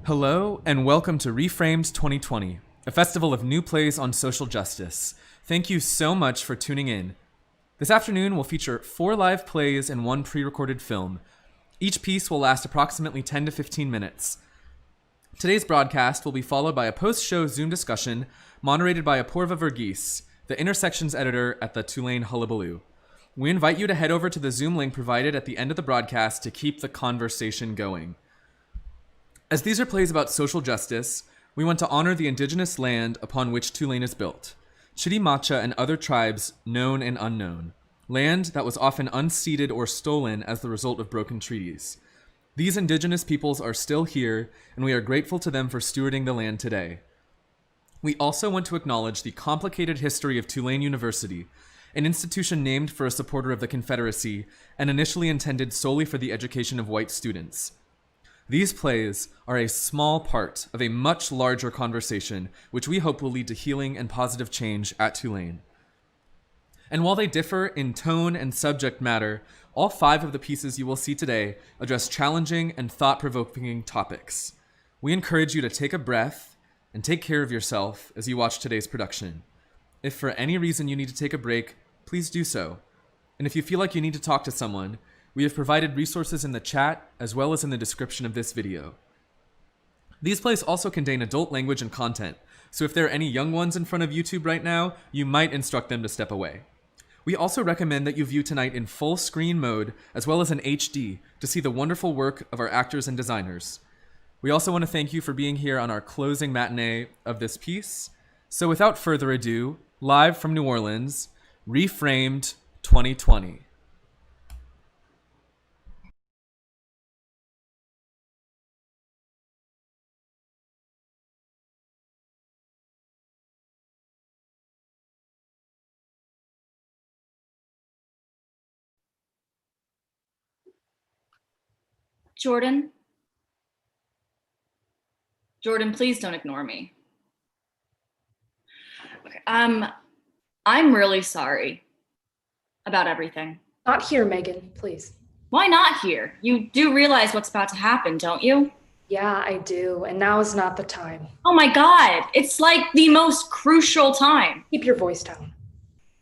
Hello, and welcome to REFRAMED 2020, a festival of new plays on social justice. Thank you so much for tuning in. This afternoon will feature 4 live plays and 1 pre-recorded film. Each piece will last approximately 10 to 15 minutes. Today's broadcast will be followed by a post-show Zoom discussion moderated by Apurva Verghese, the intersections editor at the Tulane Hullabaloo. We invite you to head over to the Zoom link provided at the end of the broadcast to keep the conversation going. As these are plays about social justice, we want to honor the indigenous land upon which Tulane is built, Chitimacha and other tribes known and unknown, land that was often unceded or stolen as the result of broken treaties. These indigenous peoples are still here, and we are grateful to them for stewarding the land today. We also want to acknowledge the complicated history of Tulane University, an institution named for a supporter of the Confederacy and initially intended solely for the education of white students. These plays are a small part of a much larger conversation, which we hope will lead to healing and positive change at Tulane. And while they differ in tone and subject matter, all 5 of the pieces you will see today address challenging and thought-provoking topics. We encourage you to take a breath and take care of yourself as you watch today's production. If for any reason you need to take a break, please do so. And if you feel like you need to talk to someone, we have provided resources in the chat as well as in the description of this video. These plays also contain adult language and content, so if there are any young ones in front of YouTube right now, you might instruct them to step away. We also recommend that you view tonight in full screen mode as well as in HD to see the wonderful work of our actors and designers. We also want to thank you for being here on our closing matinee of this piece. So without further ado, live from New Orleans, REFRAMED 2020. Jordan, please don't ignore me. Okay, I'm really sorry about everything. Not here, Megan, please. Why not here? You do realize what's about to happen, don't you? Yeah, I do, and now is not the time. Oh my God, it's like the most crucial time. Keep your voice down.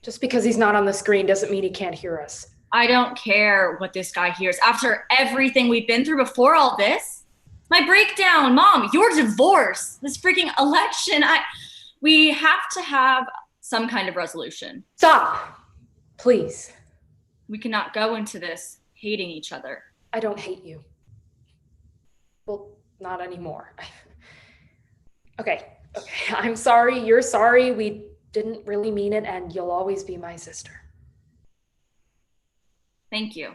Just because he's not on the screen doesn't mean he can't hear us. I don't care what this guy hears. After everything we've been through before all this, my breakdown, Mom, your divorce, this freaking election, we have to have some kind of resolution. Stop, please. We cannot go into this hating each other. I don't hate you. Well, not anymore. Okay, I'm sorry, you're sorry, we didn't really mean it, and you'll always be my sister. Thank you.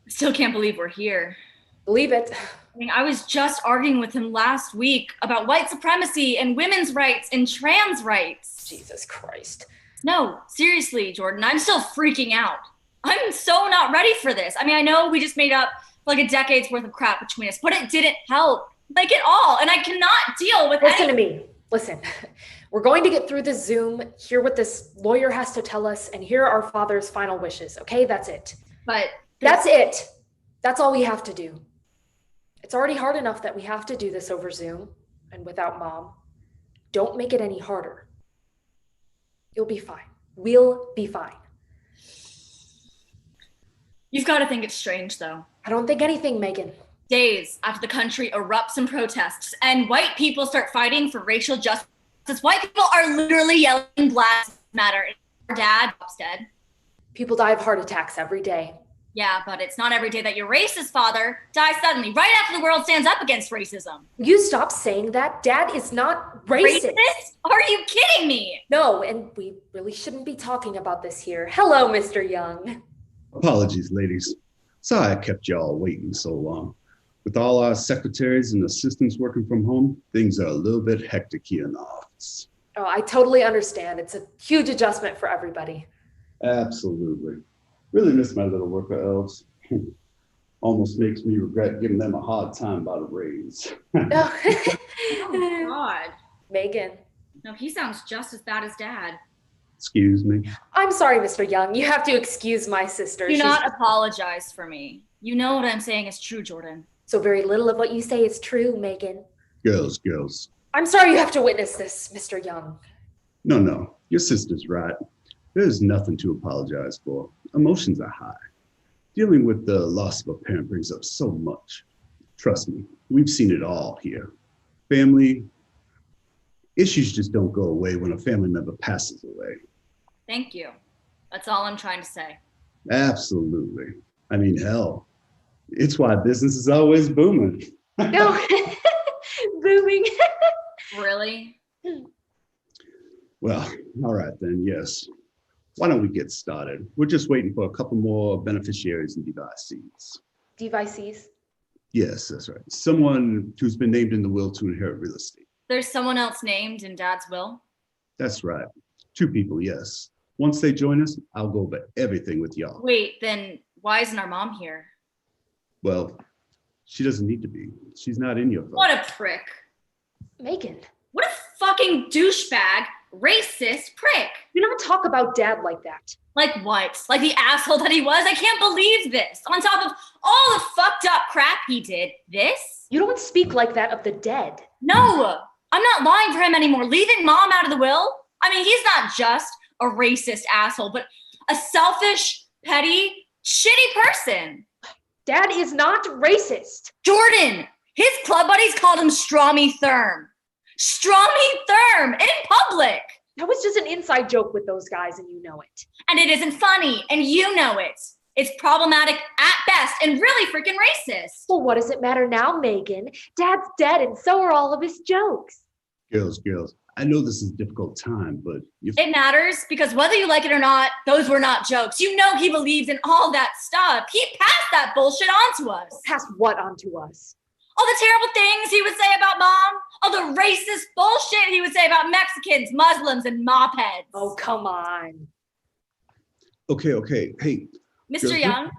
I still can't believe we're here. Believe it. I mean, I was just arguing with him last week about white supremacy and women's rights and trans rights. Jesus Christ. No, seriously, Jordan, I'm still freaking out. I'm so not ready for this. I mean, I know we just made up like a decade's worth of crap between us, but it didn't help, like at all. And I cannot deal with Listen to me. Listen. We're going to get through this Zoom, hear what this lawyer has to tell us, and hear our father's final wishes, okay? That's it. But that's it. That's all we have to do. It's already hard enough that we have to do this over Zoom and without Mom. Don't make it any harder. You'll be fine. We'll be fine. You've got to think it's strange, though. I don't think anything, Megan. Days after the country erupts in protests and white people start fighting for racial justice, white people are literally yelling Black Lives Matter. Our dad was dead. People die of heart attacks every day. Yeah, but it's not every day that your racist father dies suddenly, right after the world stands up against racism. You stop saying that. Dad is not racist. Racist? Are you kidding me? No, and we really shouldn't be talking about this here. Hello, Mr. Young. Apologies, ladies. Sorry I kept y'all waiting so long. With all our secretaries and assistants working from home, things are a little bit hectic here in the office. Oh, I totally understand. It's a huge adjustment for everybody. Absolutely. Really miss my little worker elves. Almost makes me regret giving them a hard time about a raise. Oh. Oh, God. Megan. No, he sounds just as bad as Dad. Excuse me. I'm sorry, Mr. Young. You have to excuse my sister. Do not apologize for me. You know what I'm saying is true, Jordan. So very little of what you say is true, Megan. Girls. I'm sorry you have to witness this, Mr. Young. No. Your sister's right. There's nothing to apologize for. Emotions are high. Dealing with the loss of a parent brings up so much. Trust me, we've seen it all here. Family issues just don't go away when a family member passes away. Thank you. That's all I'm trying to say. Absolutely. I mean, hell, it's why business is always booming. No, booming. Really? Well, all right then, yes. Why don't we get started? We're just waiting for a couple more beneficiaries and devicees. Devices. Yes, that's right. Someone who's been named in the will to inherit real estate. There's someone else named in Dad's will? That's right. 2 people, yes. Once they join us, I'll go over everything with y'all. Wait, then why isn't our mom here? Well, she doesn't need to be. She's not in your phone. What a prick. Megan. What a fucking douchebag, racist prick. Do not talk about Dad like that. Like what? Like the asshole that he was? I can't believe this. On top of all the fucked up crap he did, this? You don't speak like that of the dead. No, I'm not lying for him anymore. Leaving Mom out of the will? I mean, he's not just a racist asshole, but a selfish, petty, shitty person. Dad is not racist. Jordan, his club buddies called him Strawmy Therm. Strawmy Therm in public. That was just an inside joke with those guys, and you know it. And it isn't funny, and you know it. It's problematic at best and really freaking racist. Well, what does it matter now, Megan? Dad's dead, and so are all of his jokes. Girls, I know this is a difficult time, but It matters because whether you like it or not, those were not jokes. You know he believes in all that stuff. He passed that bullshit on to us. Pass what on to us? All the terrible things he would say about Mom. All the racist bullshit he would say about Mexicans, Muslims, and mopheads. Oh, come on. Okay. Hey, Mr. Young,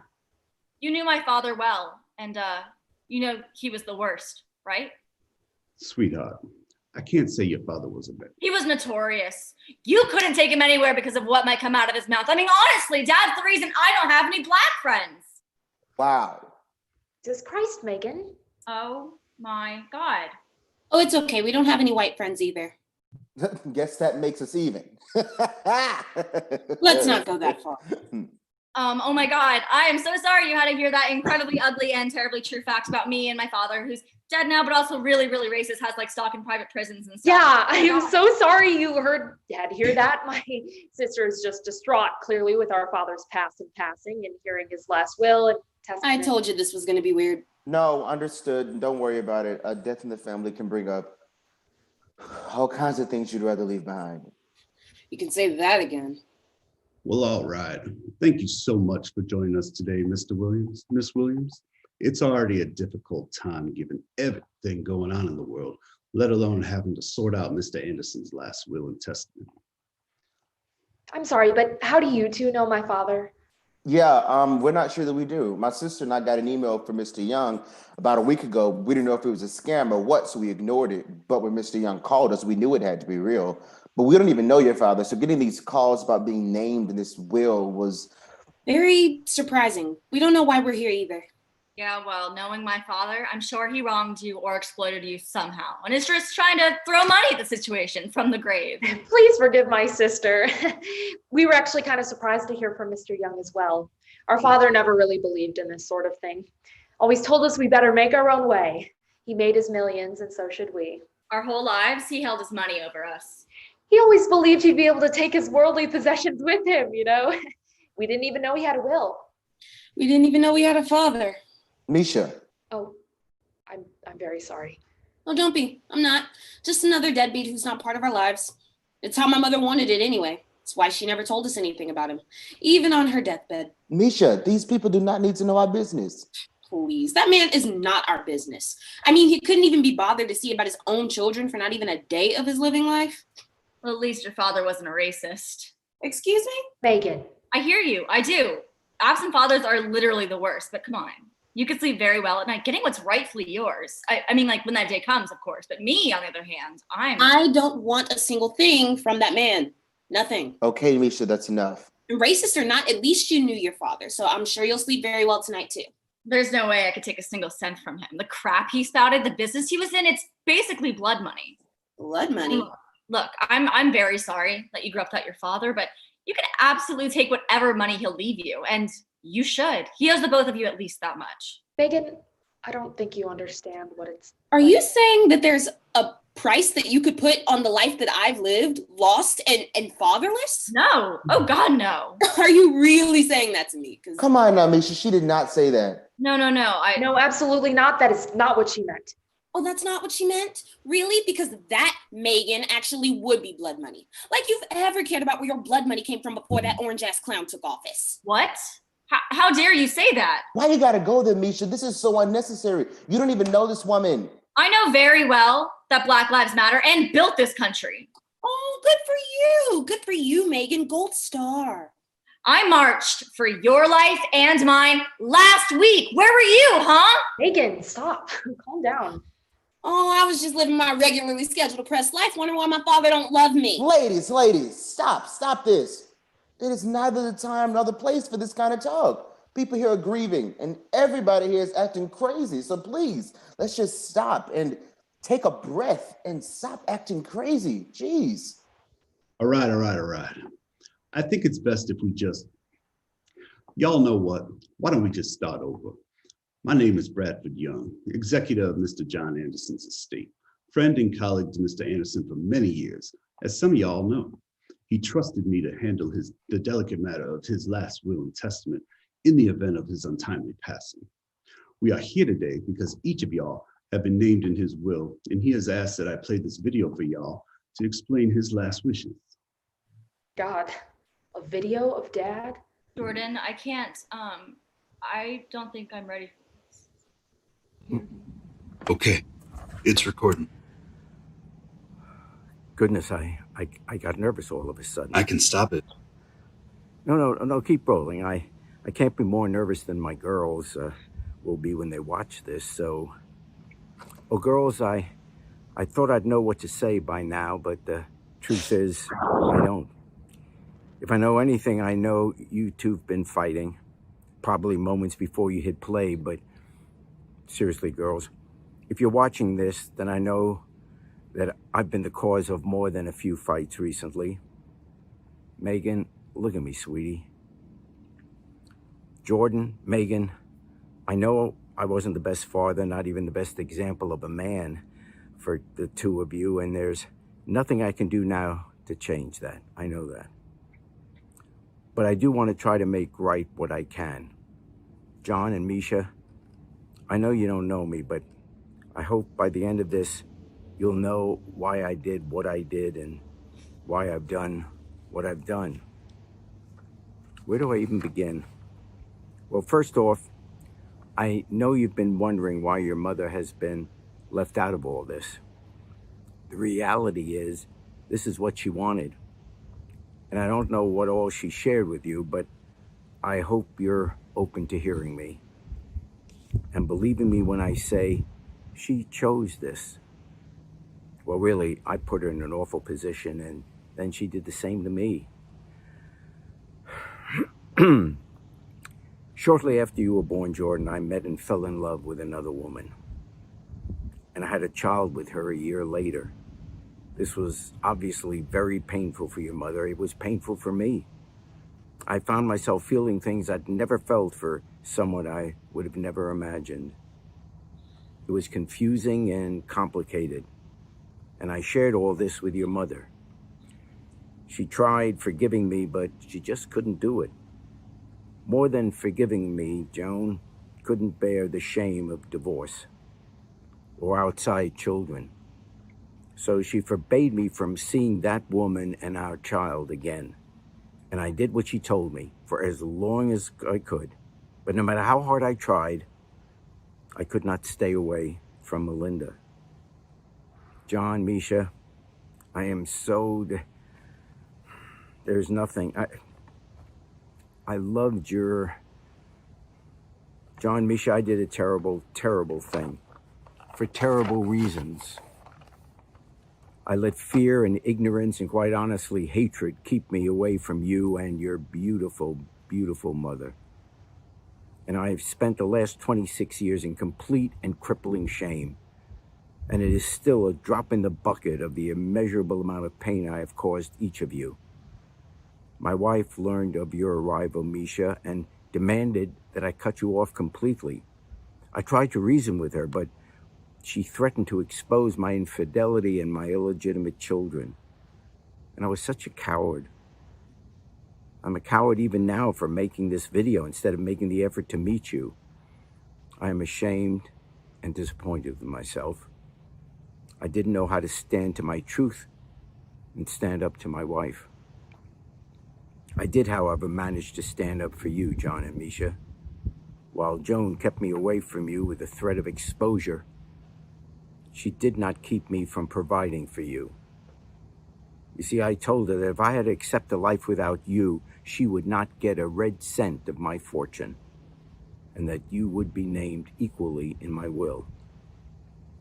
you knew my father well, and you know he was the worst, right? sweetheart, I can't say your father was a bad. He was notorious. You couldn't take him anywhere because of what might come out of his mouth. I mean, honestly, Dad's the reason I don't have any black friends. Wow. Jesus Christ, Megan. Oh my God. Oh, it's okay. We don't have any white friends either. Guess that makes us even. Let's not go that far. Oh my God. I am so sorry you had to hear that incredibly ugly and terribly true fact about me and my father, who's dead now, but also really, really racist, has like stock in private prisons and stuff. Yeah, I am so sorry you had to hear that. My sister is just distraught, clearly, with our father's past and passing and hearing his last will and testament. I told you this was going to be weird. No, understood. Don't worry about it. A death in the family can bring up all kinds of things you'd rather leave behind. You can say that again. Well, all right. Thank you so much for joining us today, Mr. Williams, Miss Williams. It's already a difficult time given everything going on in the world, let alone having to sort out Mr. Anderson's last will and testament. I'm sorry, but how do you two know my father? Yeah, we're not sure that we do. My sister and I got an email from Mr. Young about a week ago. We didn't know if it was a scam or what, so we ignored it. But when Mr. Young called us, we knew it had to be real. But we don't even know your father. So getting these calls about being named in this will was very surprising. We don't know why we're here either. Yeah, well, knowing my father, I'm sure he wronged you or exploited you somehow. And is just trying to throw money at the situation from the grave. Please forgive my sister. We were actually kind of surprised to hear from Mr. Young as well. Our father never really believed in this sort of thing. Always told us we better make our own way. He made his millions, and so should we. Our whole lives, he held his money over us. He always believed he'd be able to take his worldly possessions with him, you know? We didn't even know he had a will. We didn't even know we had a father. Misha. Oh, I'm very sorry. Oh, don't be. I'm not. Just another deadbeat who's not part of our lives. It's how my mother wanted it anyway. It's why she never told us anything about him, even on her deathbed. Misha, these people do not need to know our business. Please, that man is not our business. I mean, he couldn't even be bothered to see about his own children for not even a day of his living life. Well, at least your father wasn't a racist. Excuse me? Megan. I hear you. I do. Absent fathers are literally the worst, but come on. You could sleep very well at night, getting what's rightfully yours. I mean, like when that day comes, of course. But me, on the other hand, I don't want a single thing from that man. Nothing. Okay, Misha, that's enough. Racist or not, at least you knew your father, so I'm sure you'll sleep very well tonight too. There's no way I could take a single cent from him. The crap he spouted, the business he was in, it's basically blood money. Blood money? Look, I'm very sorry that you grew up without your father, but you can absolutely take whatever money he'll leave you, and you should. He owes the both of you at least that much. Megan, I don't think you understand what it's. Are you saying that there's a price that you could put on the life that I've lived, lost and fatherless? No. Oh God, no. Are you really saying that to me? Come on now, Misha. She did not say that. No. No, absolutely not. That is not what she meant. Oh, that's not what she meant? Really? Because that, Megan, actually would be blood money. Like you've ever cared about where your blood money came from before that orange-ass clown took office. What? How dare you say that? Why you gotta go there, Misha? This is so unnecessary. You don't even know this woman. I know very well that Black Lives Matter and built this country. Oh, good for you. Good for you, Megan. Gold star. I marched for your life and mine last week. Where were you, huh? Megan, stop. Calm down. Oh, I was just living my regularly scheduled oppressed life, wondering why my father don't love me. Ladies, stop this. It is neither the time nor the place for this kind of talk. People here are grieving and everybody here is acting crazy. So please, let's just stop and take a breath and stop acting crazy. Jeez. All right. I think it's best if we just, y'all know what? Why don't we just start over? My name is Bradford Young, executor of Mr. John Anderson's estate, friend and colleague to Mr. Anderson for many years. As some of y'all know, he trusted me to handle the delicate matter of his last will and testament in the event of his untimely passing. We are here today because each of y'all have been named in his will, and he has asked that I play this video for y'all to explain his last wishes. God, a video of Dad? Jordan, I can't. I don't think I'm ready for this. Okay, it's recording. Goodness, I got nervous all of a sudden. I can stop it. No, keep rolling. I can't be more nervous than my girls will be when they watch this, so... Oh, girls, I thought I'd know what to say by now, but the truth is, I don't. If I know anything, I know you two've been fighting, probably moments before you hit play, but seriously, girls, if you're watching this, then I know that I've been the cause of more than a few fights recently. Megan, look at me, sweetie. Jordan, Megan, I know I wasn't the best father, not even the best example of a man for the two of you, and there's nothing I can do now to change that. I know that. But I do want to try to make right what I can. John and Misha, I know you don't know me, but I hope by the end of this, you'll know why I did what I did and why I've done what I've done. Where do I even begin? Well, first off, I know you've been wondering why your mother has been left out of all this. The reality is, this is what she wanted. And I don't know what all she shared with you, but I hope you're open to hearing me. And believing me when I say she chose this. Well, really, I put her in an awful position, and then she did the same to me. Shortly after you were born, Jordan, I met and fell in love with another woman. And I had a child with her a year later. This was obviously very painful for your mother. It was painful for me. I found myself feeling things I'd never felt for someone I would have never imagined. It was confusing and complicated. And I shared all this with your mother. She tried forgiving me, but she just couldn't do it. More than forgiving me, Joan couldn't bear the shame of divorce or outside children. So she forbade me from seeing that woman and our child again. And I did what she told me for as long as I could. But no matter how hard I tried, I could not stay away from Melinda. John, Misha, I am so... There's nothing... I loved your John, Misha, I did a terrible, terrible thing. For terrible reasons. I let fear and ignorance and, quite honestly, hatred keep me away from you and your beautiful, beautiful mother. And I've spent the last 26 years in complete and crippling shame. And it is still a drop in the bucket of the immeasurable amount of pain I have caused each of you. My wife learned of your arrival, Misha, and demanded that I cut you off completely. I tried to reason with her, but she threatened to expose my infidelity and my illegitimate children. And I was such a coward. I'm a coward even now for making this video instead of making the effort to meet you. I am ashamed and disappointed with myself. I didn't know how to stand to my truth and stand up to my wife. I did, however, manage to stand up for you, John and Misha. While Joan kept me away from you with the threat of exposure, she did not keep me from providing for you. You see, I told her that if I had to accept a life without you, she would not get a red cent of my fortune, and that you would be named equally in my will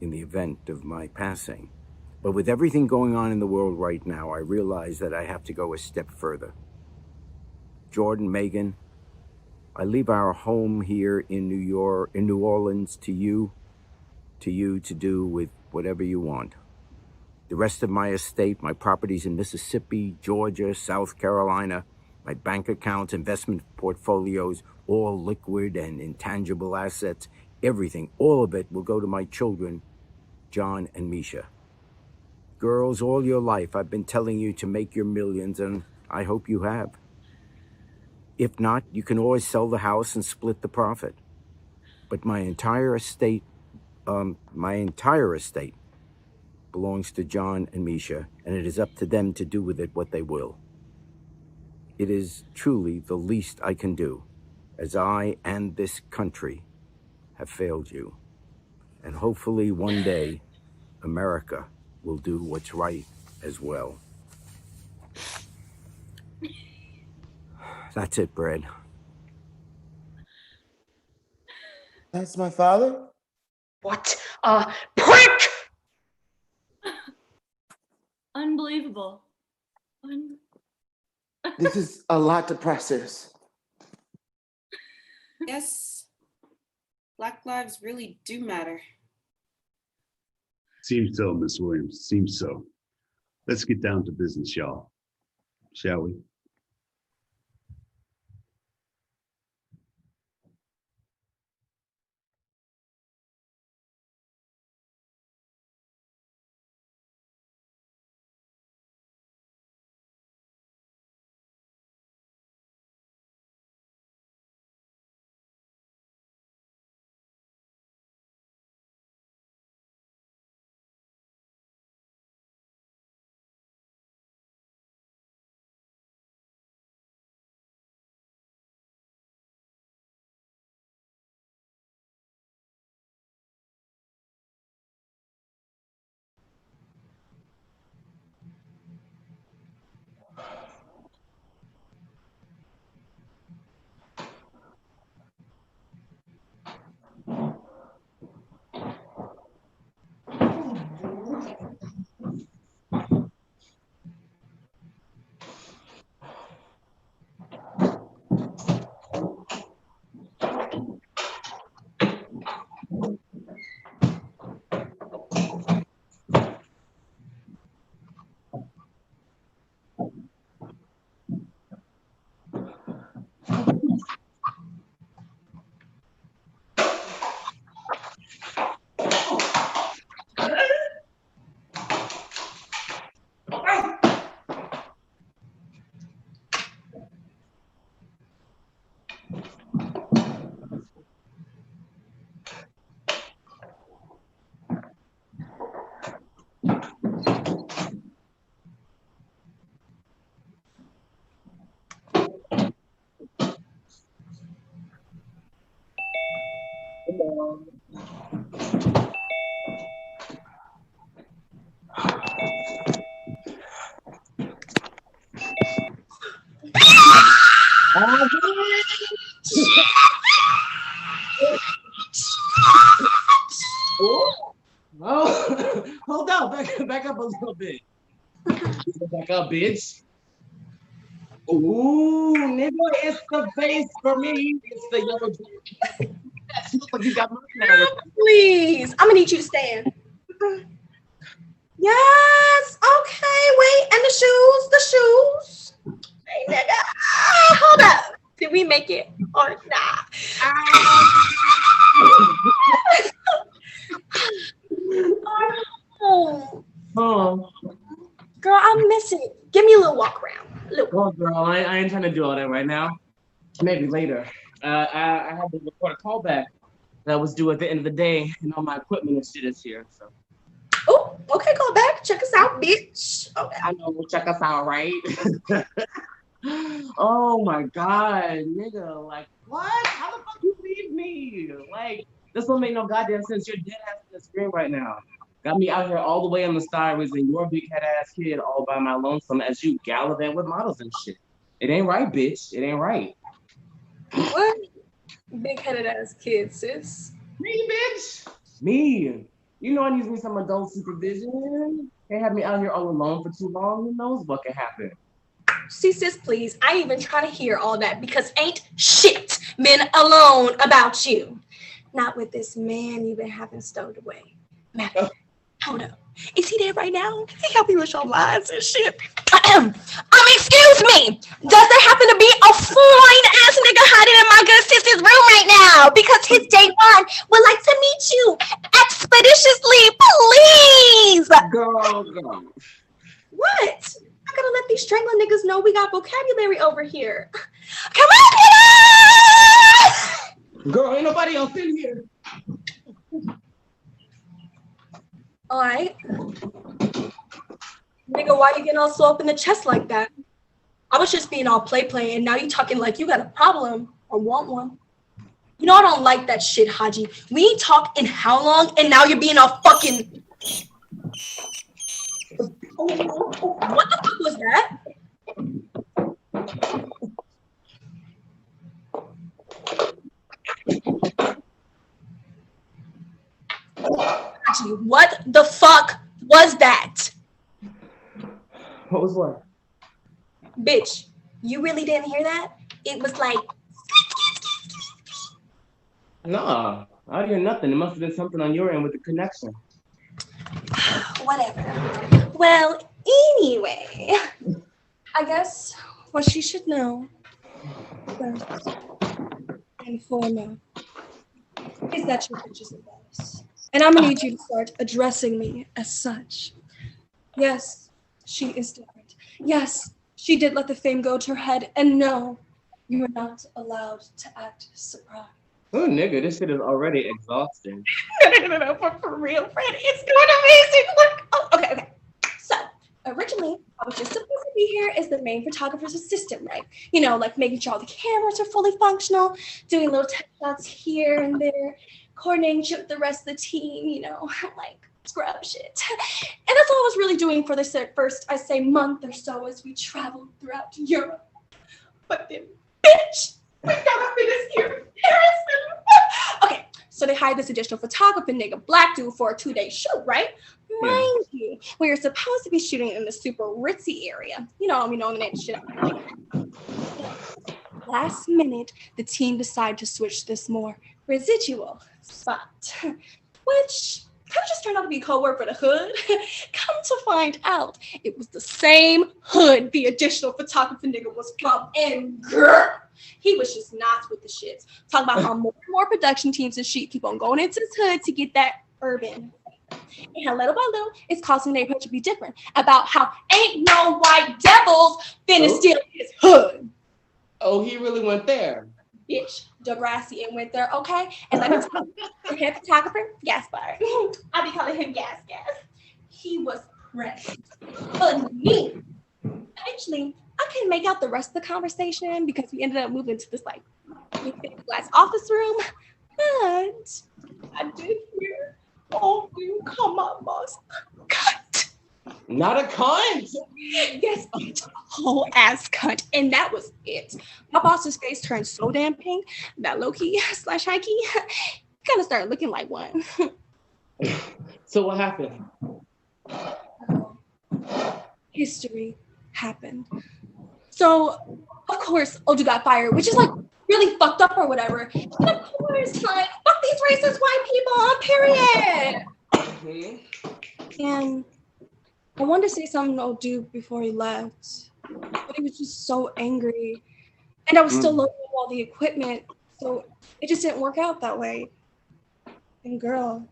in the event of my passing. But with everything going on in the world right now, I realize that I have to go a step further. Jordan, Megan, I leave our home here in New Orleans to you to do with whatever you want. The rest of my estate, my properties in Mississippi, Georgia, South Carolina, my bank accounts, investment portfolios, all liquid and intangible assets, everything, all of it will go to my children, John and Misha. Girls, all your life I've been telling you to make your millions, and I hope you have. If not, you can always sell the house and split the profit. But my entire estate belongs to John and Misha, and it is up to them to do with it what they will. It is truly the least I can do, as I and this country have failed you. And hopefully one day, America will do what's right as well. That's it, Brad. That's my father? What a prick! Unbelievable. This is a lot to process. Yes, Black lives really do matter. Seems so, Miss Williams. Seems so. Let's get down to business, y'all. Shall we? Back up, bitch. Ooh, nigga, it's the face for me. It's the yellow jacket. You look like you got money now. Please, I'm gonna need you to stand. Yes, okay, wait, and the shoes. Hey, nigga, hold up. Did we make it or not? Girl, I'm missing it. Give me a little walk around. Oh, girl, I ain't trying to do all that right now. Maybe later. I had to record a callback that was due at the end of the day, and all my equipment and shit is here. So. Oh, okay, call back. Check us out, bitch. Okay. I know, check us out, right? Oh my God, nigga. Like, what? How the fuck you leave me? Like, this don't make no goddamn sense. You're dead ass in the screen right now. Got me out here all the way on the star raising your big head ass kid all by my lonesome as you gallivant with models and shit. It ain't right, bitch. It ain't right. What? Big headed ass kid, sis. Me, bitch. Me. You know I need me some adult supervision. They have me out here all alone for too long. Who knows what can happen? See, sis, please. I ain't even trying to hear all that because ain't shit been alone about you. Not with this man you've been having stowed away. Matt, hold up. Is he there right now? Can he help me with your lines and shit? Excuse me. Does there happen to be a fine ass nigga hiding in my good sister's room right now? Because his day one would like to meet you expeditiously, please. Girl. What? I gotta let these strangling niggas know we got vocabulary over here. Come on, nigga! Girl, ain't nobody else in here. All right. Nigga, why you getting all so up in the chest like that? I was just being all play, and now you talking like you got a problem or want one. You know I don't like that shit, Haji. We ain't talked in how long, and now you're being all fucking... What the fuck was that? Haji, what the fuck was that? What was what? Bitch, you really didn't hear that? It was like... Nah, I didn't hear nothing. It must have been something on your end with the connection. Whatever. Well, anyway, I guess what she should know first and foremost is that your bitch is a boss. And I'm gonna need you to start addressing me as such. Yes, she is different. Yes, she did let the fame go to her head. And no, you are not allowed to act surprised. Oh, nigga, this shit is already exhausting. No, for real, Fred, it's going amazing. Look, oh, okay. So, originally, I was just supposed to be here as the main photographer's assistant, right? You know, like making sure all the cameras are fully functional, doing little tech shots here and there, coordinating with the rest of the team, you know, like scrub shit. And that's all I was really doing for this first, I say, month or so as we traveled throughout Europe. But then, bitch, we got up in this here in Paris. Okay, so they hired this additional photographer nigga, black dude, for a 2-day shoot, right? Mind you, we were supposed to be shooting in the super ritzy area. You know, we know the name of shit. Last minute, the team decided to switch this more residual spot, which kind of just turned out to be code word for the hood. Come to find out, it was the same hood the additional photographer nigga was from, and girl, he was just not with the shits. Talking about how more and more production teams and shit keep on going into this hood to get that urban. And little by little, it's causing the neighborhood to be different about how ain't no white devils finna steal his hood. Oh, he really went there. Bitch, Degrassi and went there, okay? And let me tell you, the head photographer, gas bar. I be calling him gas. He was pressed. But me, eventually, I couldn't make out the rest of the conversation because we ended up moving to this like glass office room. But I did hear, oh, you come on, boss. Cut. Not a cunt. Yes, bitch, whole ass cunt. And that was it. My boss's face turned so damn pink that low-key / high-key kind of started looking like one. So what happened? history happened. So, of course, Oju got fired, which is like really fucked up or whatever. And of course, like, fuck these racist white people, period. And I wanted to say something to Oju before he left, but he was just so angry. And I was still loading up all the equipment, so it just didn't work out that way. And girl,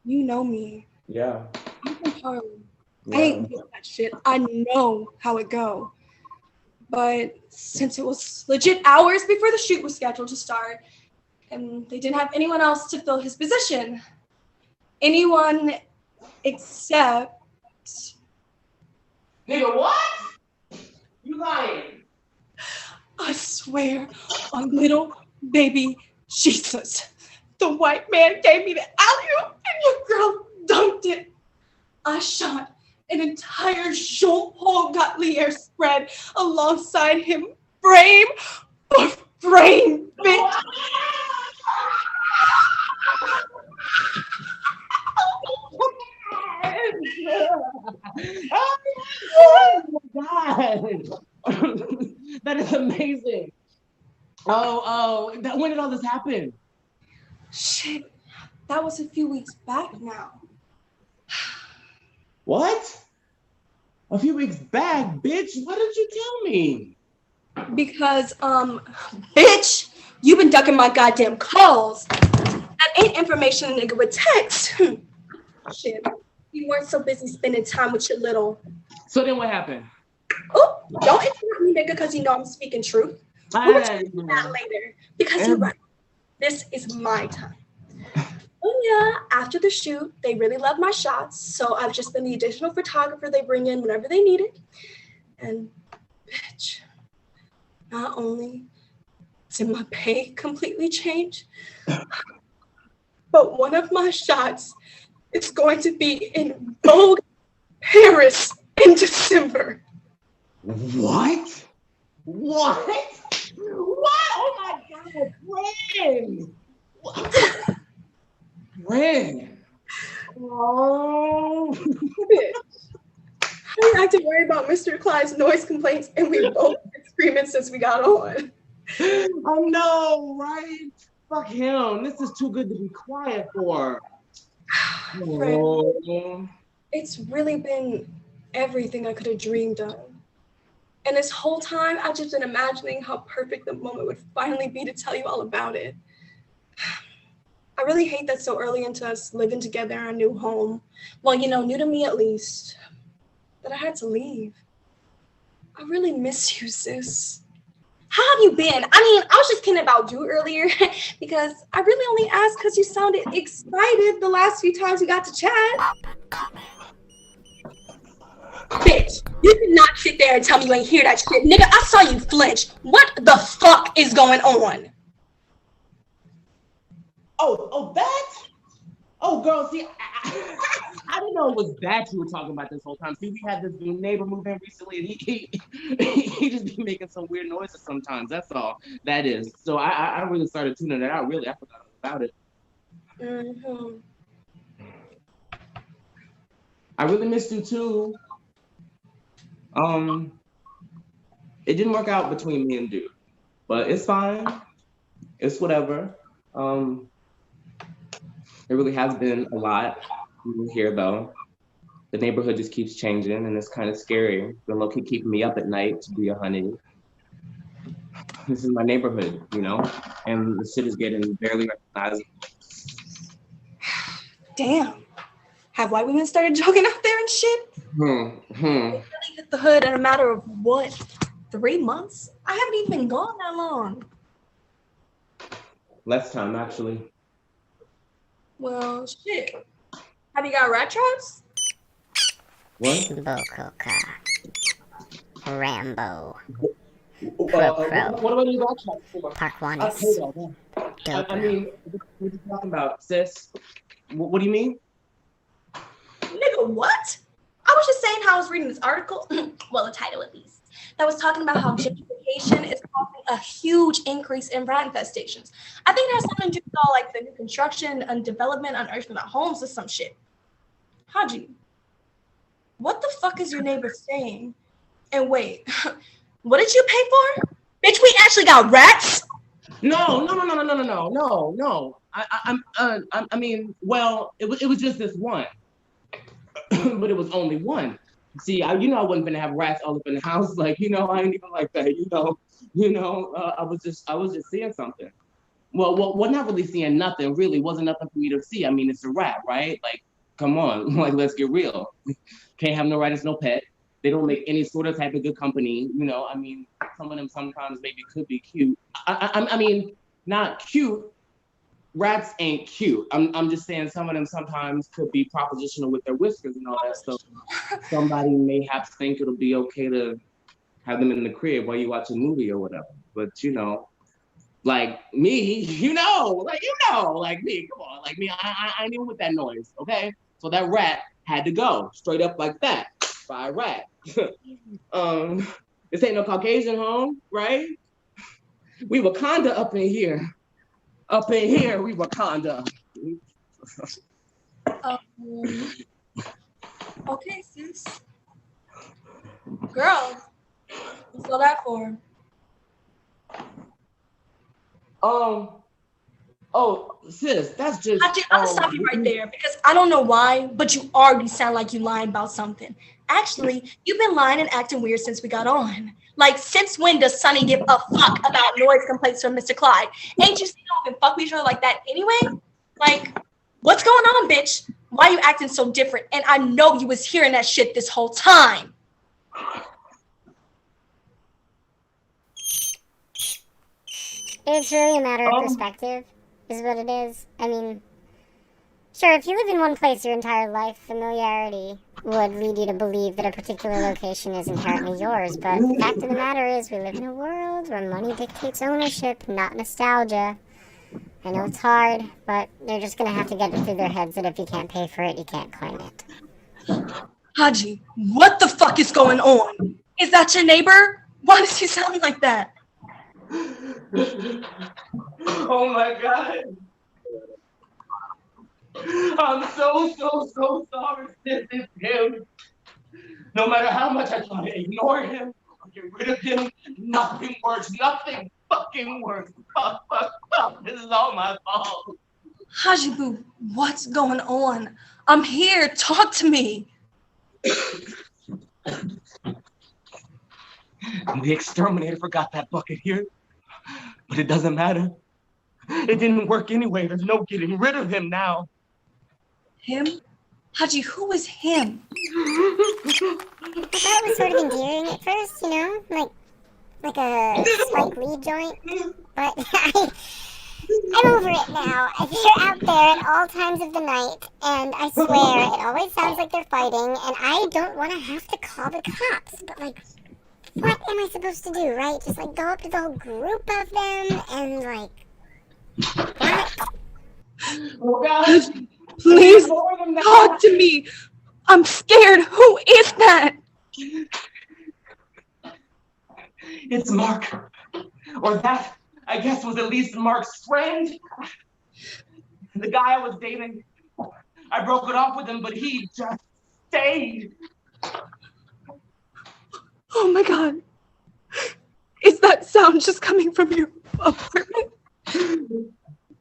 you know me. Yeah. I'm from Harlem. I ain't doing that shit. I know how it go. But since it was legit hours before the shoot was scheduled to start, and they didn't have anyone else to fill his position, anyone except... Nigga, what? You lying? I swear on little baby Jesus, the white man gave me the alley-oop and your girl dunked it. I shot an entire Jean-Paul Gaultier spread alongside him, frame for frame, bitch. Oh my God. That is amazing. When did all this happen? Shit, that was a few weeks back now. What? A few weeks back, bitch? Why didn't you tell me? Because, bitch, you've been ducking my goddamn calls. That ain't information a nigga would text. Shit, you weren't so busy spending time with your little... So then what happened? Oh, don't interrupt me, nigga, because you know I'm speaking truth. We'll get to that later, because you're right. This is my time. Oh yeah, after the shoot, they really love my shots, so I've just been the additional photographer they bring in whenever they need it. And bitch, not only did my pay completely change, but one of my shots is going to be in Vogue Paris in December. What? What? What? Oh my God, when? When? Oh. I had to worry about Mr. Clyde's noise complaints, and we both been screaming since we got on. I know, right? Fuck him. This is too good to be quiet for. Friend, it's really been everything I could have dreamed of. And this whole time, I've just been imagining how perfect the moment would finally be to tell you all about it. I really hate that so early into us living together in our new home, well, you know, new to me at least, that I had to leave. I really miss you, sis. How have you been? I mean, I was just kidding about you earlier because I really only asked because you sounded excited the last few times we got to chat. Bitch, you did not sit there and tell me you ain't hear that shit. Nigga, I saw you flinch. What the fuck is going on? Oh, that? Oh, girl, see, I didn't know it was that you were talking about this whole time. See, we had this new neighbor move in recently, and he just be making some weird noises sometimes. That's all that is. So I really started tuning it out. Really, I forgot all about it. Mm-hmm. I really missed you too. It didn't work out between me and Dude, but it's fine. It's whatever. It really has been a lot here though. The neighborhood just keeps changing and it's kind of scary. Been low-key keeping me up at night, to be a honey. This is my neighborhood, you know? And the shit is getting barely recognizable. Damn. Have white women started jogging out there and shit? They really hit the hood in a matter of what, 3 months? I haven't even been gone that long. Less time, actually. Well, shit. Have you got rat traps? What? Bococa. Rambo. What about you rat traps for? Parkwanis. I mean, what are you talking about, sis? What do you mean? Nigga, what? I was just saying how I was reading this article, well, the title at least, that was talking about how gentrification is causing a huge increase in rat infestations. I think it has something to do with all like the new construction and development unearthing of homes or some shit. How'd you? What the fuck is your neighbor saying? And wait, what did you pay for? Bitch, we actually got rats? No. I mean, well, it was just this one, but it was only one. See, I wasn't gonna have rats all up in the house. Like, I ain't even like that. I was just seeing something. Well, not really seeing nothing. Really, wasn't nothing for me to see. I mean, it's a rat, right? Like, come on, like, let's get real. Can't have no rat as no pet. They don't make any sort of type of good company. I mean, some of them sometimes maybe could be cute. I mean, not cute. Rats ain't cute. I'm just saying some of them sometimes could be propositional with their whiskers and all that stuff. Somebody may have to think it'll be okay to have them in the crib while you watch a movie or whatever. But like me, like me, come on, like me, I knew with that noise, okay? So that rat had to go straight up like that by a rat. This ain't no Caucasian home, right? We Wakanda up in here. Up in here, we Wakanda. Okay, sis. Girl, what's all that for? Oh, sis, that's just. I'm gonna stop you right there because I don't know why, but you already sound like you lying about something. Actually, you've been lying and acting weird since we got on. Like, since when does Sonny give a fuck about noise complaints from Mr. Clyde? Ain't you seen him fuck with each other like that anyway? Like, what's going on, bitch? Why are you acting so different? And I know you was hearing that shit this whole time. It's really a matter of perspective, is what it is. I mean, sure, if you live in one place your entire life, familiarity would lead you to believe that a particular location is inherently yours. But the fact of the matter is, we live in a world where money dictates ownership, not nostalgia. I know it's hard, but they're just going to have to get it through their heads that if you can't pay for it, you can't claim it. Haji, what the fuck is going on? Is that your neighbor? Why does he sound like that? Oh my God. I'm so sorry, sis. It's him. No matter how much I try to ignore him or get rid of him, nothing works. Nothing fucking works. Fuck. This is all my fault. Haji Boo, what's going on? I'm here. Talk to me. The exterminator forgot that bucket here. But it doesn't matter. It didn't work anyway. There's no getting rid of him now. Him? Haji, who is him? I thought it was sort of endearing at first, like a Spike Lee joint. But I'm over it now. They're out there at all times of the night, and I swear it always sounds like they're fighting, and I don't want to have to call the cops. But what am I supposed to do, right? Just go up to the whole group of them and what? Oh God! Please talk to me. I'm scared. Who is that? It's Mark. Or that, I guess, was at least Mark's friend. The guy I was dating. I broke it off with him, but he just stayed. Oh my God. Is that sound just coming from your apartment?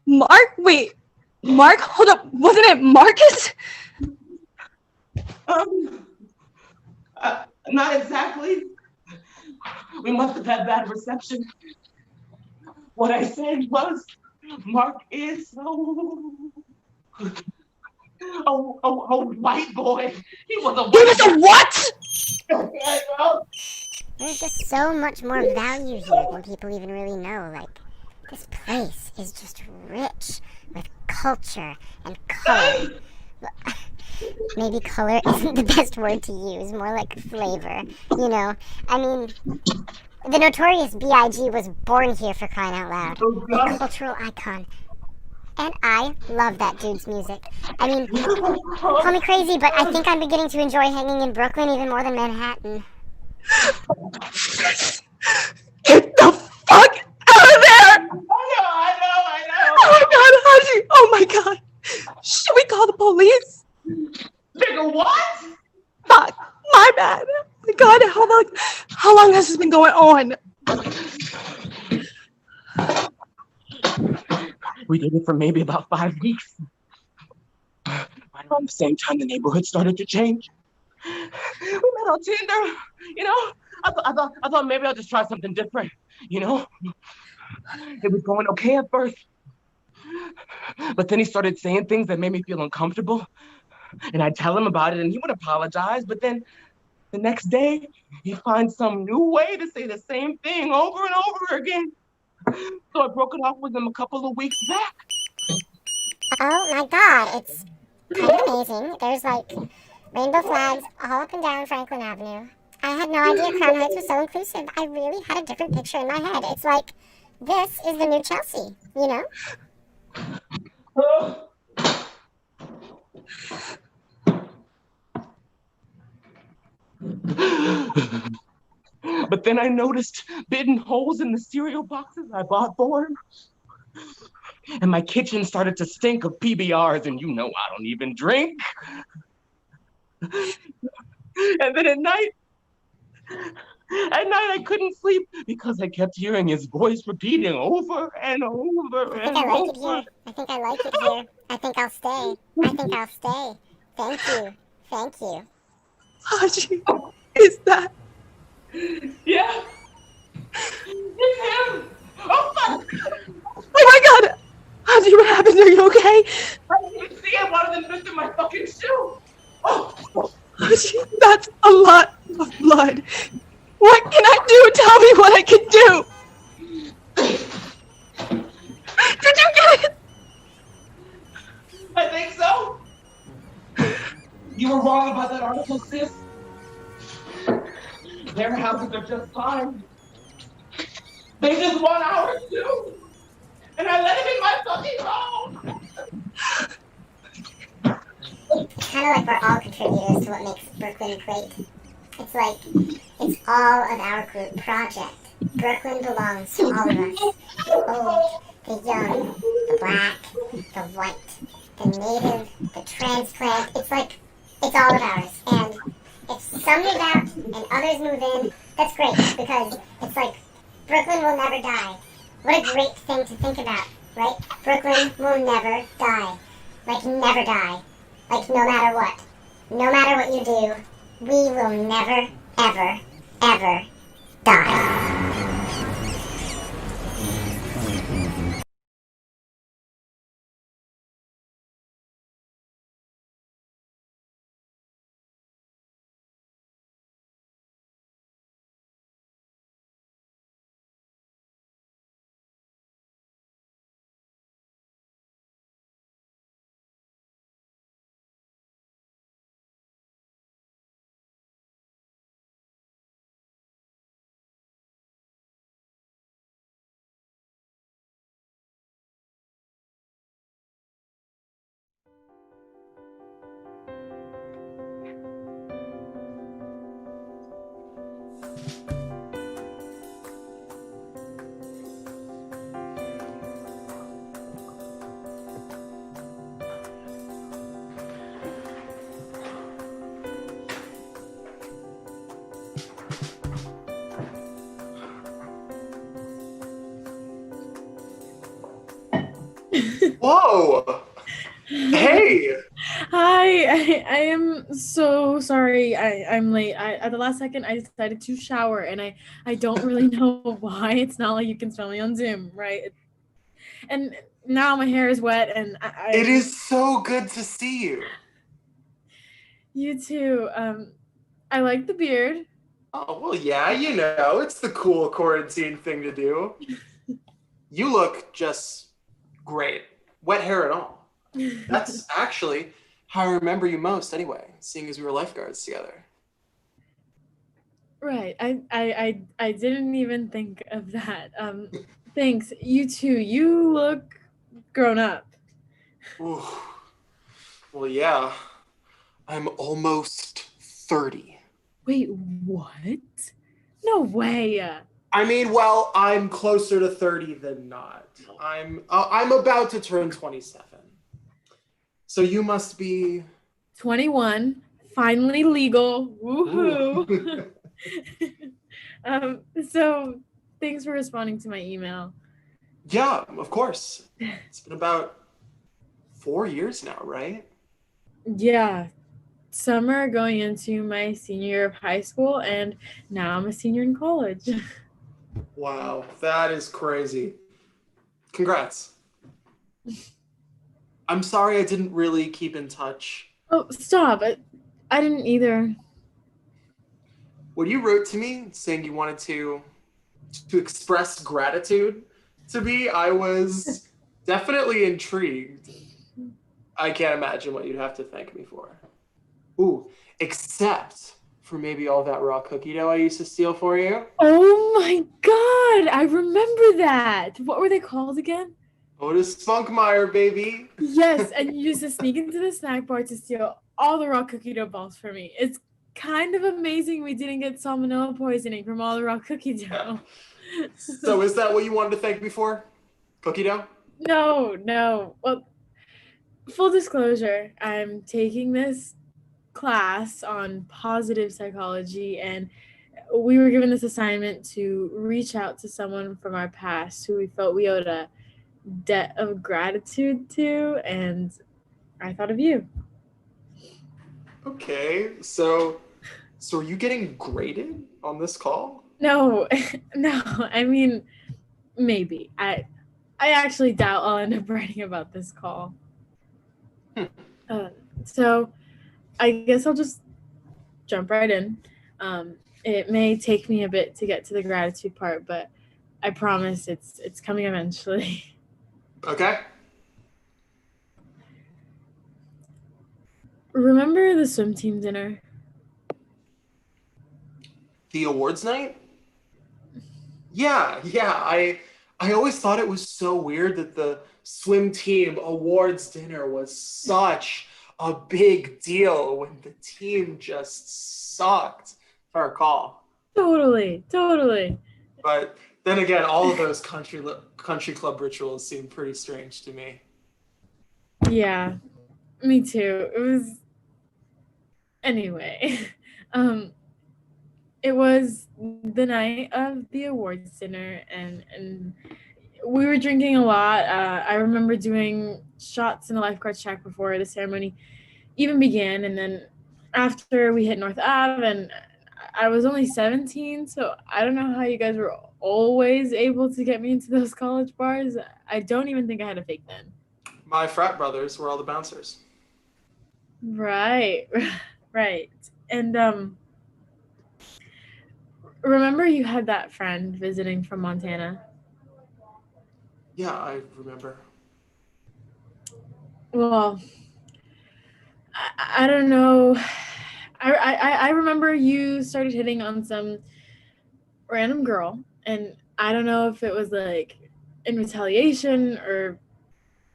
Mark? Wait. Mark? Hold up. Wasn't it Marcus? Not exactly. We must have had bad reception. What I said was, Mark is a white boy. He was a what? There's just so much more value here than people even really know. This place is just rich with culture and color. Maybe color isn't the best word to use, more like flavor. I mean, the notorious B.I.G. was born here, for crying out loud. A cultural icon. And I love that dude's music. I mean, call me crazy, but I think I'm beginning to enjoy hanging in Brooklyn even more than Manhattan. Get the fuck out of there! I know. Oh my God, Haji! Oh my God! Should we call the police? Nigga, what? Fuck! God, how long has this been going on? We did it for maybe about 5 weeks. Right around the same time the neighborhood started to change. We met on Tinder, you know? I thought maybe I'll just try something different, you know? It was going okay at first. But then he started saying things that made me feel uncomfortable. And I'd tell him about it and he would apologize. But then the next day, he finds some new way to say the same thing over and over again. So I broke it off with him a couple of weeks back. Oh my god, it's kind of amazing. There's like rainbow flags all up and down Franklin Avenue. I had no idea Crown Heights was so inclusive. I really had a different picture in my head. It's like, this is the new Chelsea, you know? But then I noticed bitten holes in the cereal boxes I bought for him. And my kitchen started to stink of PBRs, and you know I don't even drink. And then at night I couldn't sleep because I kept hearing his voice repeating over and over and over. I like it here. I think I like it here. I think I'll stay. I think I'll stay. Thank you. Thank you. Haji, is that? Yeah. It's him. Oh, fuck. Oh my God. Haji, what happened? Are you okay? I didn't even see it. One of them missed in my fucking shoe. Oh. Haji, that's a lot of blood. What can I do? Tell me what I can do. Did you get it? I think so. You were wrong about that article, sis. Their houses are just fine. They just want ours too. And I let him in my fucking home. It's kind of like we're all contributors to what makes Brooklyn great. It's like, it's all of our group project. Brooklyn belongs to all of us. The old, the young, the black, the white, the native, the transplant. It's like, it's all of ours. And if some move out and others move in, that's great, because it's like, Brooklyn will never die. What a great thing to think about, right? Brooklyn will never die. Like, never die. Like, no matter what. No matter what you do, we will never, ever, ever die. Whoa! Hey! Hi, I am so sorry. I'm late. At the last second, I decided to shower, and I don't really know why. It's not like you can smell me on Zoom, right? And now my hair is wet, and It is so good to see you. You too. I like the beard. Oh, well, yeah, you know, it's the cool quarantine thing to do. You look just great. Wet hair and all. That's actually how I remember you most anyway, seeing as we were lifeguards together. Right. I didn't even think of that. Thanks. You too. You look grown up. Ooh. Well, yeah. I'm almost 30. Wait, what? No way. I mean, well, I'm closer to 30 than not. I'm about to turn 27. So you must be 21, finally legal. Woohoo. So thanks for responding to my email. Yeah, of course. It's been about 4 years now, right? Yeah, summer going into my senior year of high school, and now I'm a senior in college. Wow, that is crazy. Congrats. I'm sorry I didn't really keep in touch. Oh, stop. I didn't either. When you wrote to me saying you wanted to express gratitude to me, I was definitely intrigued. I can't imagine what you'd have to thank me for. Ooh, except for maybe all that raw cookie dough I used to steal for you. Oh my god, I remember that. What were they called again? Otis Spunkmeyer, baby. Yes, and you used to sneak into the snack bar to steal all the raw cookie dough balls from me. It's kind of amazing we didn't get salmonella poisoning from all the raw cookie dough. So is that what you wanted to thank me for? Cookie dough? No. Well, full disclosure, I'm taking this class on positive psychology, and we were given this assignment to reach out to someone from our past who we felt we owed a debt of gratitude to, and I thought of you. Okay, so are you getting graded on this call? No, I mean, maybe. I actually doubt I'll end up writing about this call. So I guess I'll just jump right in. It may take me a bit to get to the gratitude part, but I promise it's coming eventually. Okay. Remember the swim team dinner? The awards night? Yeah. I always thought it was so weird that the swim team awards dinner was such a big deal when the team just sucked, if I recall. Totally. But then again, all of those country club rituals seem pretty strange to me. Yeah, me too. It was anyway. It was the night of the awards dinner, and we were drinking a lot. I remember doing shots in a lifeguard shack before the ceremony even began, and then after we hit North Ave, and I was only 17, so I don't know how you guys were always able to get me into those college bars. I don't even think I had a fake then. My frat brothers were all the bouncers. Right. And remember you had that friend visiting from Montana? Yeah, I remember. Well, I don't know. I remember you started hitting on some random girl, and I don't know if it was like in retaliation or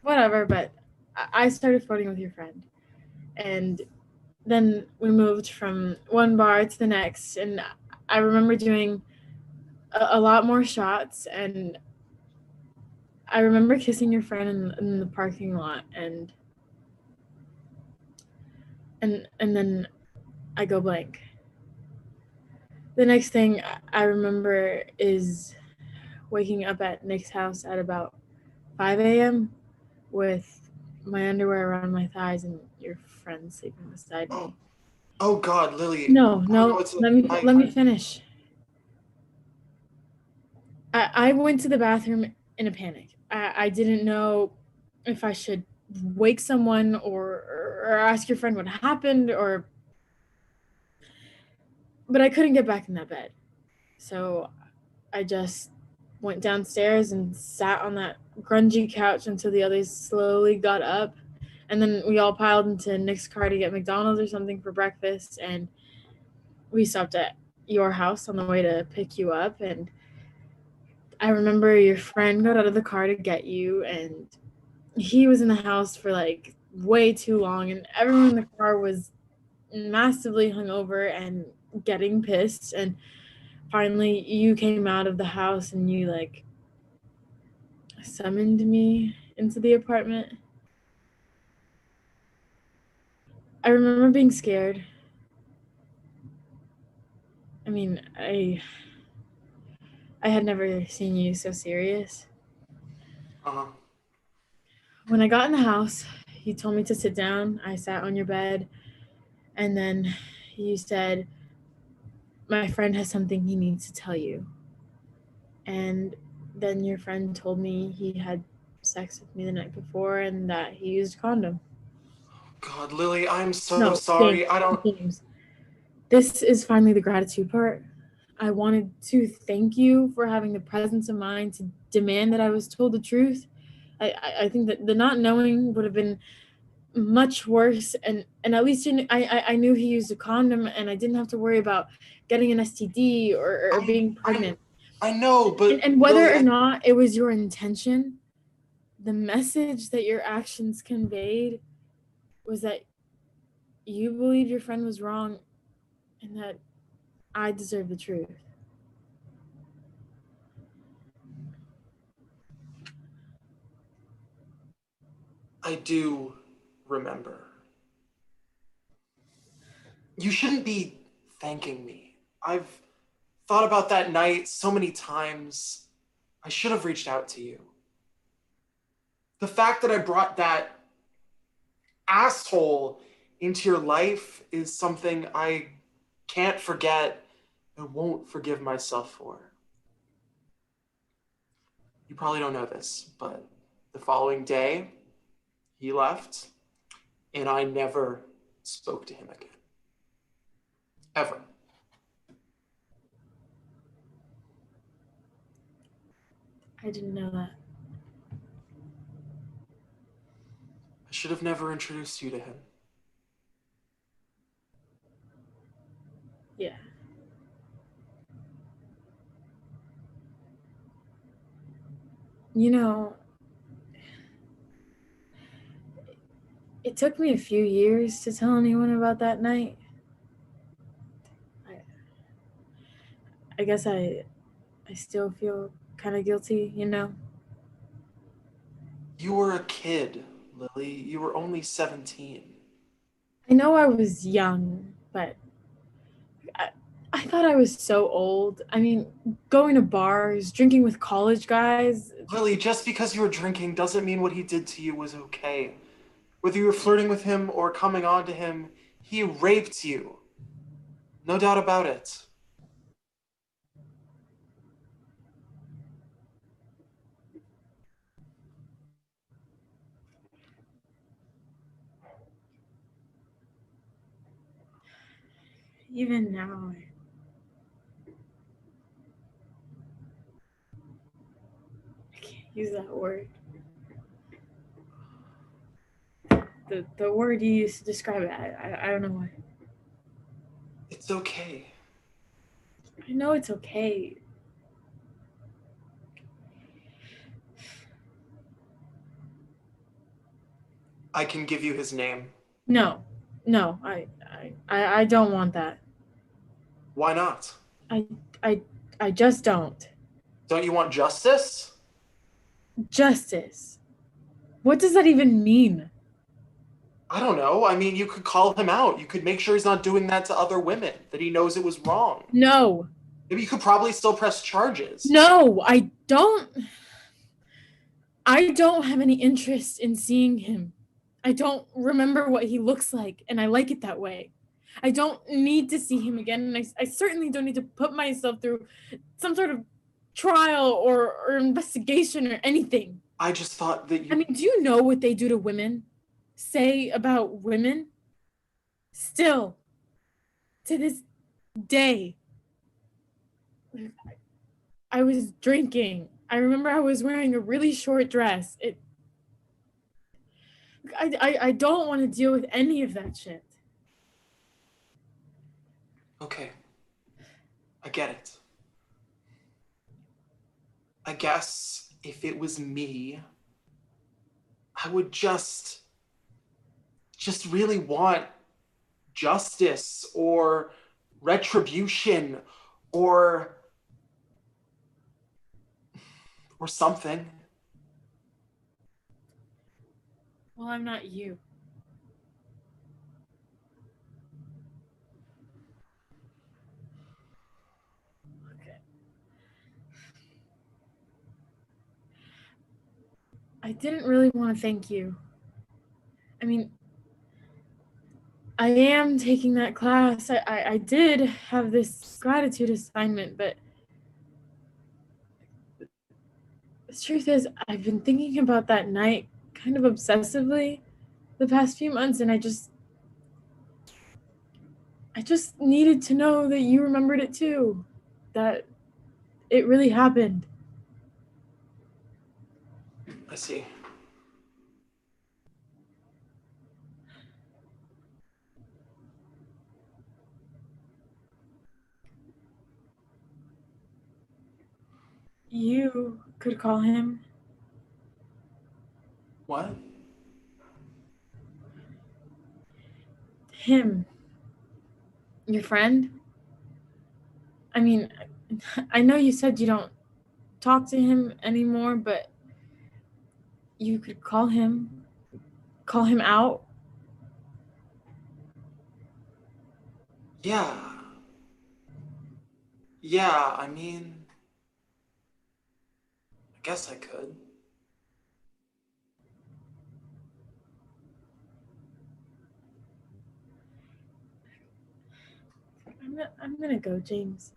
whatever, but I started flirting with your friend. And then we moved from one bar to the next, and I remember doing a lot more shots, and I remember kissing your friend in the parking lot, and then I go blank. The next thing I remember is waking up at Nick's house at about 5 a.m. with my underwear around my thighs and your friend sleeping beside me. Oh God, Lily. No, let me finish. I went to the bathroom in a panic. I didn't know if I should wake someone or ask your friend what happened, but I couldn't get back in that bed. So I just went downstairs and sat on that grungy couch until the others slowly got up. And then we all piled into Nick's car to get McDonald's or something for breakfast. And we stopped at your house on the way to pick you up. And I remember your friend got out of the car to get you, and he was in the house for like way too long. And everyone in the car was massively hungover and getting pissed. And finally you came out of the house and you like summoned me into the apartment. I remember being scared. I mean, I had never seen you so serious. Uh-huh. When I got in the house, you told me to sit down. I sat on your bed, and then you said, "My friend has something he needs to tell you." And then your friend told me he had sex with me the night before and that he used a condom. God, Lily, I'm so No, sorry. I don't. James. This is finally the gratitude part. I wanted to thank you for having the presence of mind to demand that I was told the truth. I think that the not knowing would have been much worse, and at least I knew he used a condom, and I didn't have to worry about getting an STD or being pregnant. I know, but and whether Lily, or not it was your intention, the message that your actions conveyed was that you believed your friend was wrong and that I deserve the truth. I do remember. You shouldn't be thanking me. I've thought about that night so many times. I should have reached out to you. The fact that I brought that asshole into your life is something I can't forget and won't forgive myself for. You probably don't know this, but the following day, he left, and I never spoke to him again. Ever. I didn't know that. I should have never introduced you to him. Yeah. You know, it took me a few years to tell anyone about that night. I guess I still feel kind of guilty, you know? You were a kid, Lily. You were only 17. I know I was young, but I thought I was so old. I mean, going to bars, drinking with college guys. Lily, just because you were drinking doesn't mean what he did to you was okay. Whether you were flirting with him or coming on to him, he raped you. No doubt about it. Even now, I can't use that word. The word you used to describe it, I don't know why. It's okay. I know it's okay. I can give you his name. No, I don't want that. Why not? I just don't. Don't you want justice? Justice. What does that even mean? I don't know. I mean, you could call him out. You could make sure he's not doing that to other women, that he knows it was wrong. No. Maybe you could probably still press charges. No, I don't have any interest in seeing him. I don't remember what he looks like, and I like it that way. I don't need to see him again, and I certainly don't need to put myself through some sort of trial or investigation or anything. I just thought that you... I mean, do you know what they do to women? Say about women? Still, to this day, I was drinking. I remember I was wearing a really short dress. I don't want to deal with any of that shit. Okay. I get it. I guess if it was me, I would just really want justice or retribution or something. Well, I'm not you. I didn't really want to thank you. I mean, I am taking that class. I did have this gratitude assignment, but the truth is, I've been thinking about that night kind of obsessively the past few months, and I just needed to know that you remembered it too. That it really happened. I see. You could call him. What? Him. Your friend? I mean, I know you said you don't talk to him anymore, but you could call him out. Yeah. Yeah, I mean, I guess I could. I'm gonna go, James.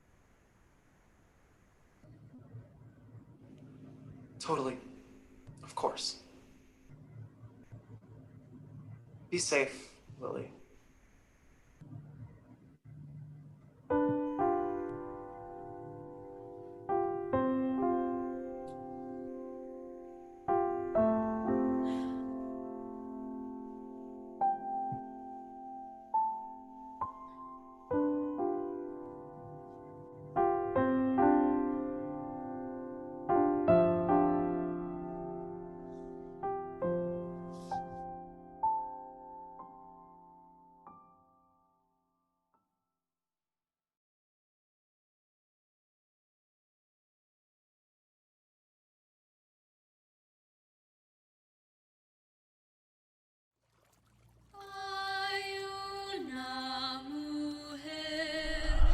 Totally. Of course. Be safe, Lily.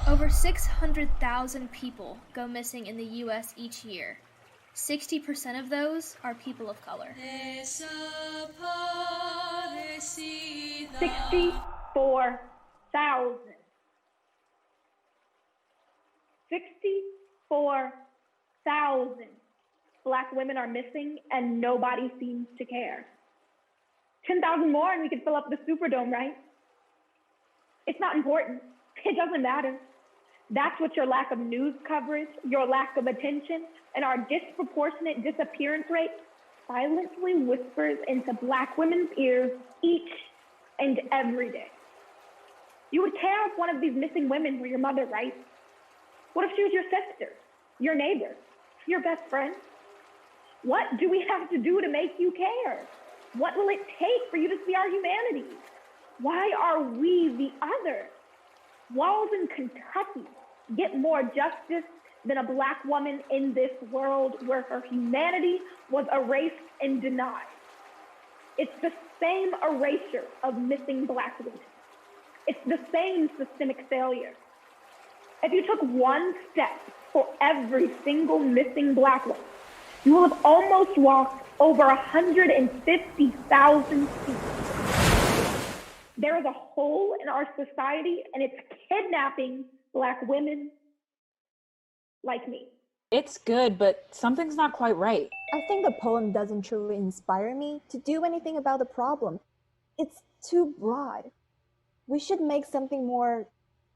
Over 600,000 people go missing in the U.S. each year. 60% of those are people of color. 64,000. 64,000 Black women are missing and nobody seems to care. 10,000 more and we could fill up the Superdome, right? It's not important. It doesn't matter. That's what your lack of news coverage, your lack of attention, and our disproportionate disappearance rate silently whispers into Black women's ears each and every day. You would care if one of these missing women were your mother, right? What if she was your sister, your neighbor, your best friend? What do we have to do to make you care? What will it take for you to see our humanity? Why are we the other? Walls in Kentucky get more justice than a Black woman in this world where her humanity was erased and denied. It's the same erasure of missing Black women. It's the same systemic failure. If you took one step for every single missing Black woman, you will have almost walked over 150,000 feet. There is a hole in our society, and it's kidnapping Black women like me. It's good, but something's not quite right. I think the poem doesn't truly inspire me to do anything about the problem. It's too broad. We should make something more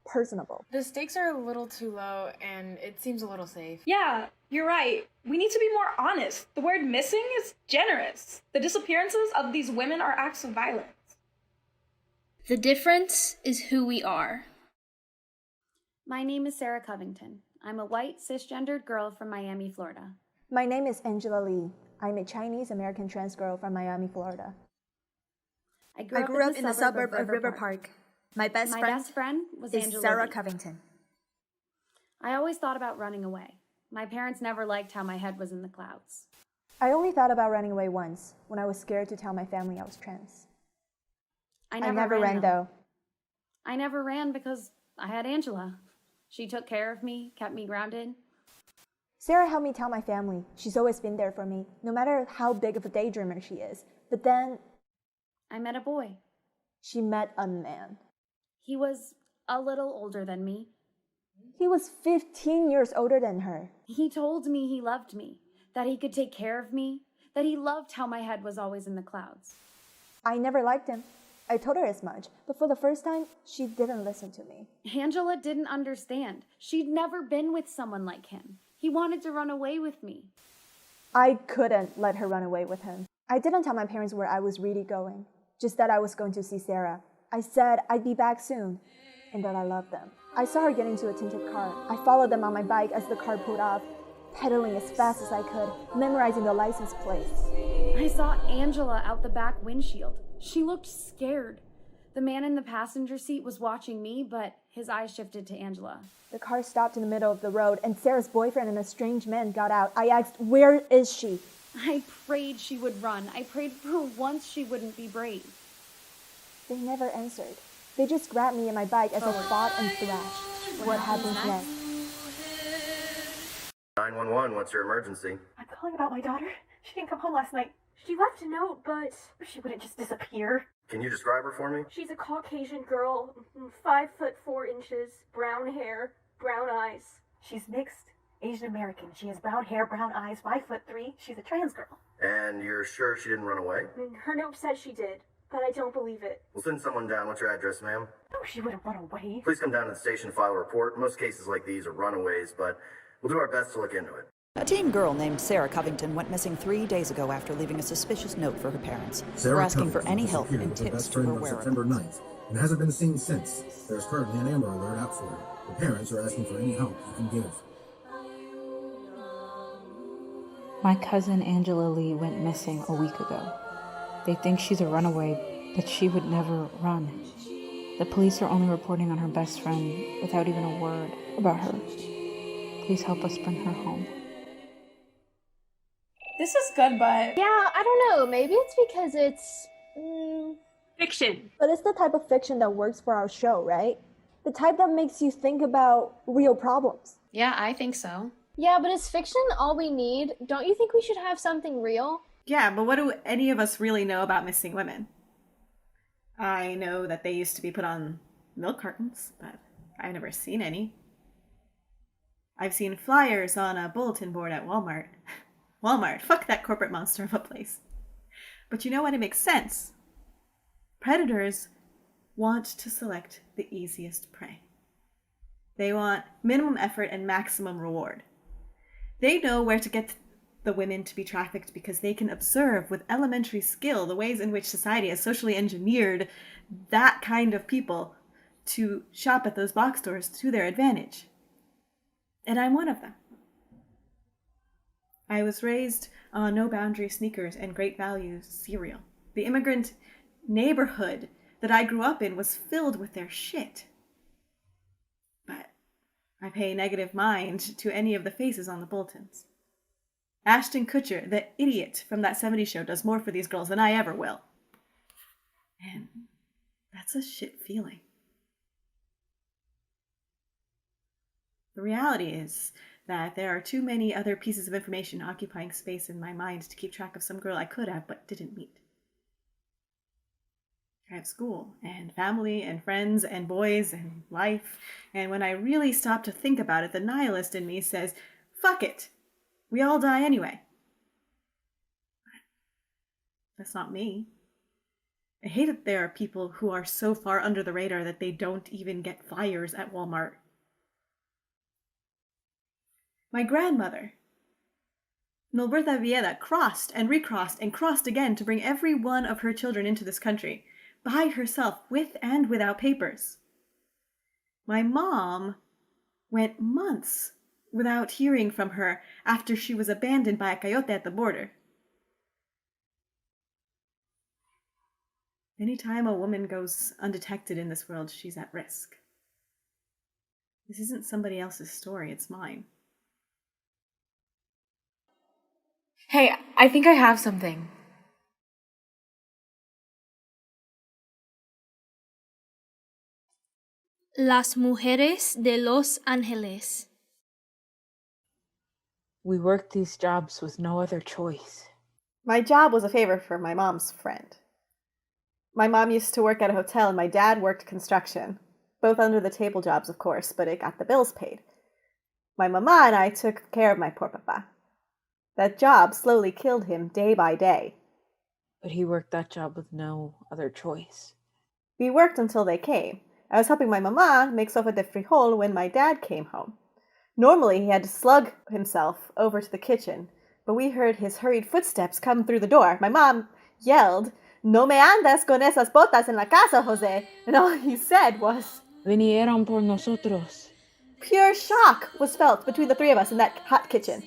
personable. The stakes are a little too low, and it seems a little safe. Yeah, you're right. We need to be more honest. The word missing is generous. The disappearances of these women are acts of violence. The difference is who we are. My name is Sarah Covington. I'm a white, cisgendered girl from Miami, Florida. My name is Angela Lee. I'm a Chinese American trans girl from Miami, Florida. I grew up in the suburb of River Park. My best friend was is Angela Sarah Lee. Covington. I always thought about running away. My parents never liked how my head was in the clouds. I only thought about running away once, when I was scared to tell my family I was trans. I never ran though. I never ran because I had Angela. She took care of me, kept me grounded. Sarah helped me tell my family. She's always been there for me, no matter how big of a daydreamer she is. But then I met a boy. She met a man. He was a little older than me. He was 15 years older than her. He told me he loved me, that he could take care of me, that he loved how my head was always in the clouds. I never liked him. I told her as much, but for the first time, she didn't listen to me. Angela didn't understand. She'd never been with someone like him. He wanted to run away with me. I couldn't let her run away with him. I didn't tell my parents where I was really going, just that I was going to see Sarah. I said I'd be back soon, and that I loved them. I saw her get into a tinted car. I followed them on my bike as the car pulled off, pedaling as fast as I could, memorizing the license plates. I saw Angela out the back windshield. She looked scared. The man in the passenger seat was watching me, but his eyes shifted to Angela. The car stopped in the middle of the road, and Sarah's boyfriend and a strange man got out. I asked, "Where is she?" I prayed she would run. I prayed for once she wouldn't be brave. They never answered. They just grabbed me and my bike as I fought and thrashed. What happens next? 911, what's your emergency? I'm calling about my daughter. She didn't come home last night. She left a note, but she wouldn't just disappear. Can you describe her for me? She's a Caucasian girl, 5'4", brown hair, brown eyes. She's mixed, Asian American. She has brown hair, brown eyes, 5'3". She's a trans girl. And you're sure she didn't run away? Her note says she did, but I don't believe it. We'll send someone down. What's your address, ma'am? No, she wouldn't run away. Please come down to the station to file a report. Most cases like these are runaways, but we'll do our best to look into it. A teen girl named Sarah Covington went missing 3 days ago after leaving a suspicious note for her parents. We're asking for any help and tips to her whereabouts. September 9th and hasn't been seen since. There's currently an Amber Alert out for her. The parents are asking for any help you can give. My cousin Angela Lee went missing a week ago. They think she's a runaway, but she would never run. The police are only reporting on her best friend without even a word about her. Please help us bring her home. This is good, but yeah, I don't know. Maybe it's because it's fiction. But it's the type of fiction that works for our show, right? The type that makes you think about real problems. Yeah, I think so. Yeah, but is fiction all we need? Don't you think we should have something real? Yeah, but what do any of us really know about missing women? I know that they used to be put on milk cartons, but I've never seen any. I've seen flyers on a bulletin board at Walmart. Walmart, fuck that corporate monster of a place. But you know what? It makes sense. Predators want to select the easiest prey. They want minimum effort and maximum reward. They know where to get the women to be trafficked because they can observe with elementary skill the ways in which society has socially engineered that kind of people to shop at those box stores to their advantage. And I'm one of them. I was raised on No Boundary sneakers and Great Value cereal. The immigrant neighborhood that I grew up in was filled with their shit. But I pay negative mind to any of the faces on the bulletins. Ashton Kutcher, the idiot from that 70s show, does more for these girls than I ever will. And that's a shit feeling. The reality is that there are too many other pieces of information occupying space in my mind to keep track of some girl I could have but didn't meet. I have school and family and friends and boys and life, and when I really stop to think about it, the nihilist in me says, fuck it, we all die anyway. That's not me. I hate that there are people who are so far under the radar that they don't even get flyers at Walmart. My grandmother, Milberta Vieda, crossed and recrossed and crossed again to bring every one of her children into this country, by herself, with and without papers. My mom went months without hearing from her after she was abandoned by a coyote at the border. Anytime a woman goes undetected in this world, she's at risk. This isn't somebody else's story, it's mine. Hey, I think I have something. Las mujeres de Los Ángeles. We worked these jobs with no other choice. My job was a favor for my mom's friend. My mom used to work at a hotel and my dad worked construction. Both under the table jobs, of course, but it got the bills paid. My mama and I took care of my poor papa. That job slowly killed him day by day. But he worked that job with no other choice. We worked until they came. I was helping my mama make sopa de frijol when my dad came home. Normally, he had to slug himself over to the kitchen, but we heard his hurried footsteps come through the door. My mom yelled, "No me andas con esas botas en la casa, Jose," and all he said was, "Vinieron por nosotros." Pure shock was felt between the three of us in that hot kitchen.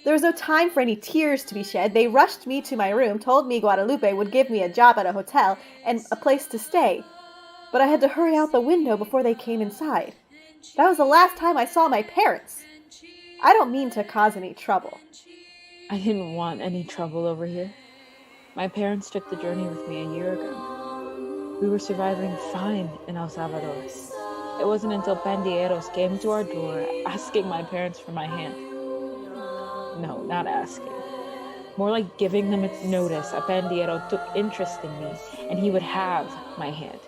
There was no time for any tears to be shed. They rushed me to my room, told me Guadalupe would give me a job at a hotel and a place to stay. But I had to hurry out the window before they came inside. That was the last time I saw my parents. I don't mean to cause any trouble. I didn't want any trouble over here. My parents took the journey with me a year ago. We were surviving fine in El Salvador. It wasn't until pandilleros came to our door asking my parents for my hand. No, not asking. More like giving them its notice. A pandillero took interest in me, and he would have my hand.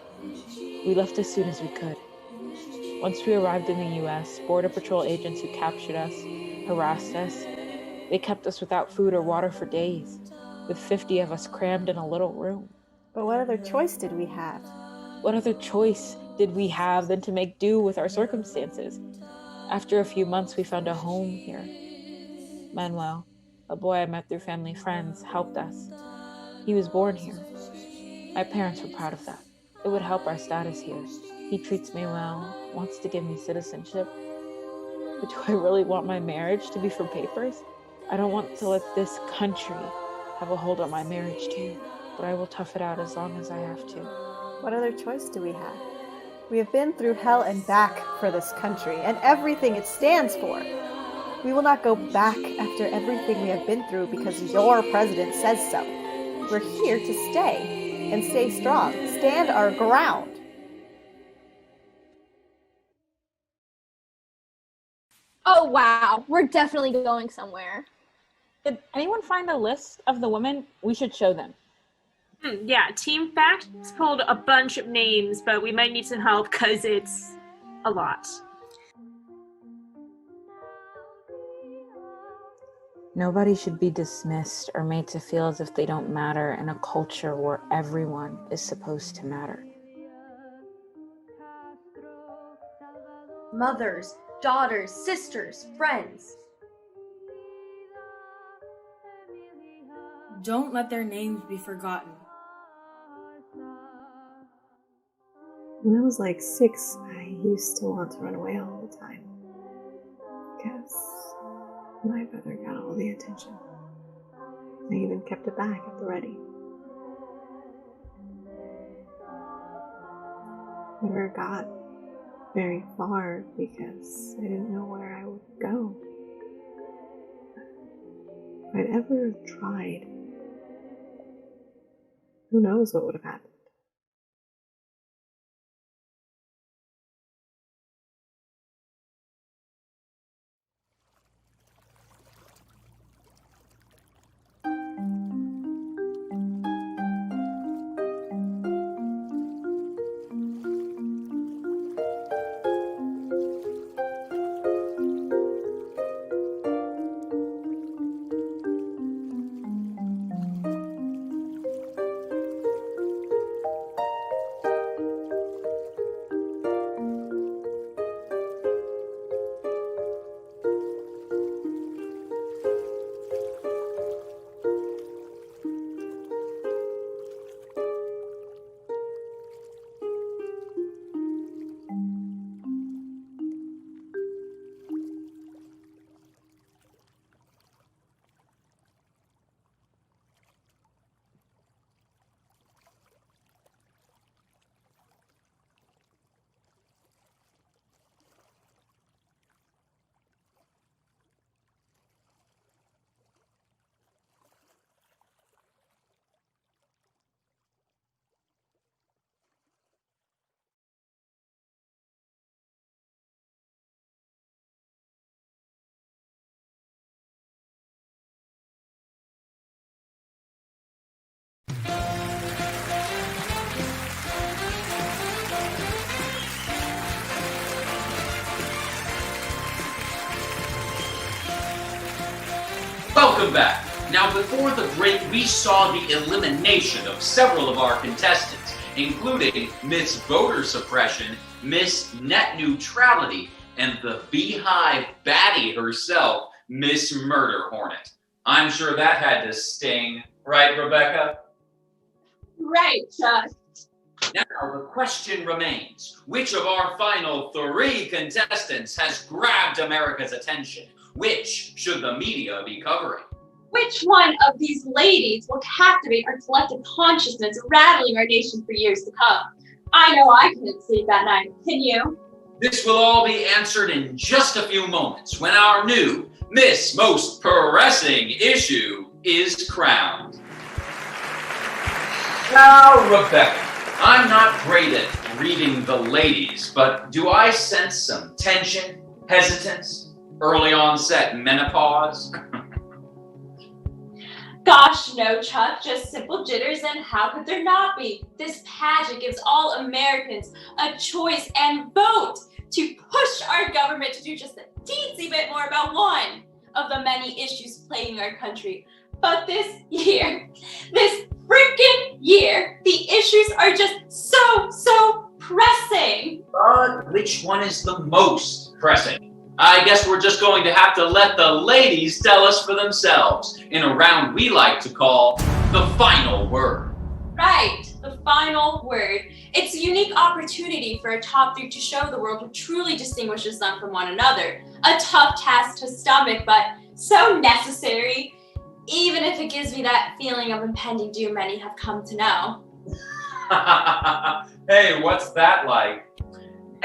We left as soon as we could. Once we arrived in the U.S., Border Patrol agents who captured us, harassed us, they kept us without food or water for days, with 50 of us crammed in a little room. But what other choice did we have? What other choice did we have than to make do with our circumstances? After a few months, we found a home here. Manuel, a boy I met through family friends, helped us. He was born here. My parents were proud of that. It would help our status here. He treats me well, wants to give me citizenship. But do I really want my marriage to be for papers? I don't want to let this country have a hold on my marriage too, but I will tough it out as long as I have to. What other choice do we have? We have been through hell and back for this country and everything it stands for. We will not go back after everything we have been through because your president says so. We're here to stay and stay strong, stand our ground. Oh, wow. We're definitely going somewhere. Did anyone find a list of the women? We should show them. Yeah, Team Fact pulled a bunch of names, but we might need some help because it's a lot. Nobody should be dismissed or made to feel as if they don't matter in a culture where everyone is supposed to matter. Mothers, daughters, sisters, friends. Don't let their names be forgotten. When I was like 6, I used to want to run away all the time. Because my brother got all the attention. I even kept it back at the ready. Never got very far because I didn't know where I would go. If I'd ever tried, who knows what would have happened. Welcome back. Now, before the break, we saw the elimination of several of our contestants, including Miss Voter Suppression, Miss Net Neutrality, and the Beehive Baddie herself, Miss Murder Hornet. I'm sure that had to sting, right, Rebecca? Right, Chuck. Now, the question remains, which of our final 3 contestants has grabbed America's attention? Which should the media be covering? Which one of these ladies will captivate our collective consciousness, rattling our nation for years to come? I know I couldn't sleep that night. Can you? This will all be answered in just a few moments when our new Miss Most Pressing Issue is crowned. Now, Rebecca, I'm not great at reading the ladies, but do I sense some tension, hesitance, early onset menopause? Gosh, no, Chuck, just simple jitters, and how could there not be? This pageant gives all Americans a choice and vote to push our government to do just a teensy bit more about one of the many issues plaguing our country. But this freaking year, the issues are just so pressing. But which one is the most pressing? I guess we're just going to have to let the ladies tell us for themselves in a round we like to call the final word. Right, the final word. It's a unique opportunity for a top 3 to show the world what truly distinguishes them from one another. A tough task to stomach, but so necessary, even if it gives me that feeling of impending doom many have come to know. Hey, what's that like?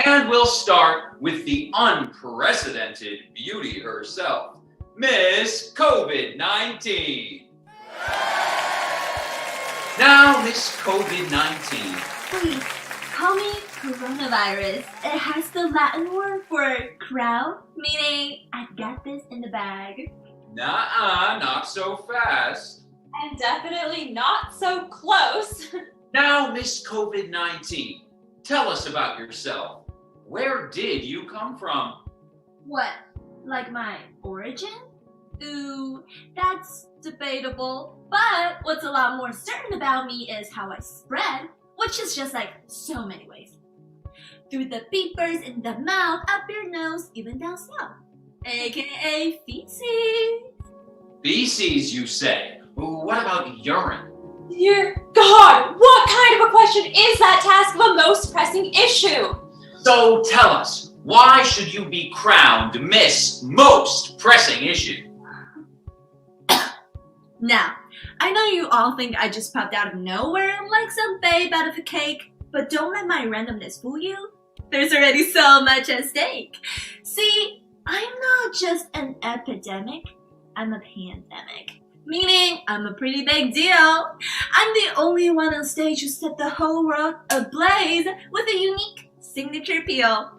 And we'll start with the unprecedented beauty herself, Miss COVID-19. Now, Miss COVID-19. Please, call me coronavirus. It has the Latin word for crown, meaning I've got this in the bag. Nuh-uh, not so fast. And definitely not so close. Now, Miss COVID-19, tell us about yourself. Where did you come from? What? Like my origin? Ooh, that's debatable. But what's a lot more certain about me is how I spread, which is just like so many ways. Through the beepers in the mouth, up your nose, even down slow. AKA feces. Feces, you say? What about urine? Dear God, what kind of a question is that to ask the most pressing issue? So tell us, why should you be crowned Miss Most Pressing Issue? Now, I know you all think I just popped out of nowhere like some babe out of a cake, but don't let my randomness fool you. There's already so much at stake. See, I'm not just an epidemic, I'm a pandemic. Meaning, I'm a pretty big deal. I'm the only one on stage who set the whole world ablaze with a unique signature peel.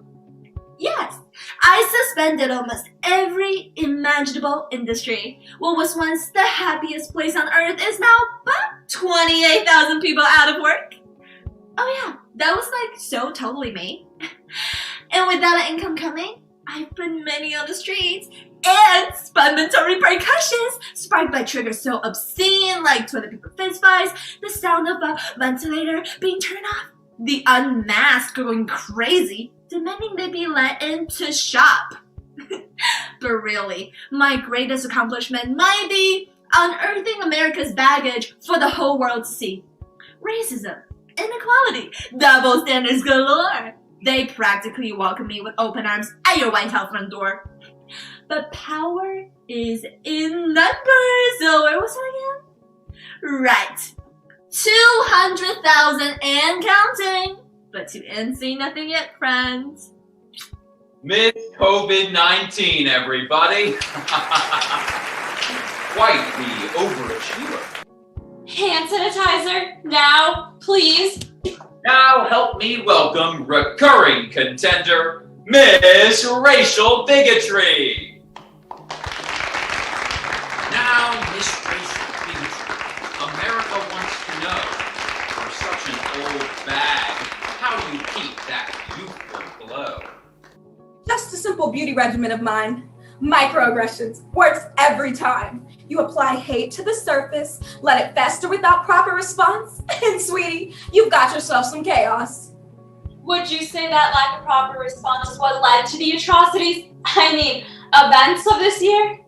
Yes, I suspended almost every imaginable industry. What was once the happiest place on earth is now about 28,000 people out of work. Oh yeah, that was like so totally me. And with that income coming, I put many on the streets and spun mental repercussions sparked by triggers so obscene like toilet paper fist fights, the sound of a ventilator being turned off, the unmasked going crazy, demanding they be let in to shop. But really, my greatest accomplishment might be unearthing America's baggage for the whole world to see. Racism, inequality, double standards galore. They practically welcome me with open arms at your White House front door. But power is in numbers. So where was I again? Right. 200,000 and counting. But to end, see nothing yet, friends. Miss COVID-19, everybody. Quite the overachiever. Hand sanitizer, now, please. Now help me welcome recurring contender, Miss Racial Bigotry. Now, Miss Racial Bigotry, America wants to know, for such an old bag, how do you keep that youthful glow? Just a simple beauty regimen of mine. Microaggressions works every time. You apply hate to the surface, let it fester without proper response, and sweetie, you've got yourself some chaos. Would you say that lack of proper response is what led to the atrocities, events of this year?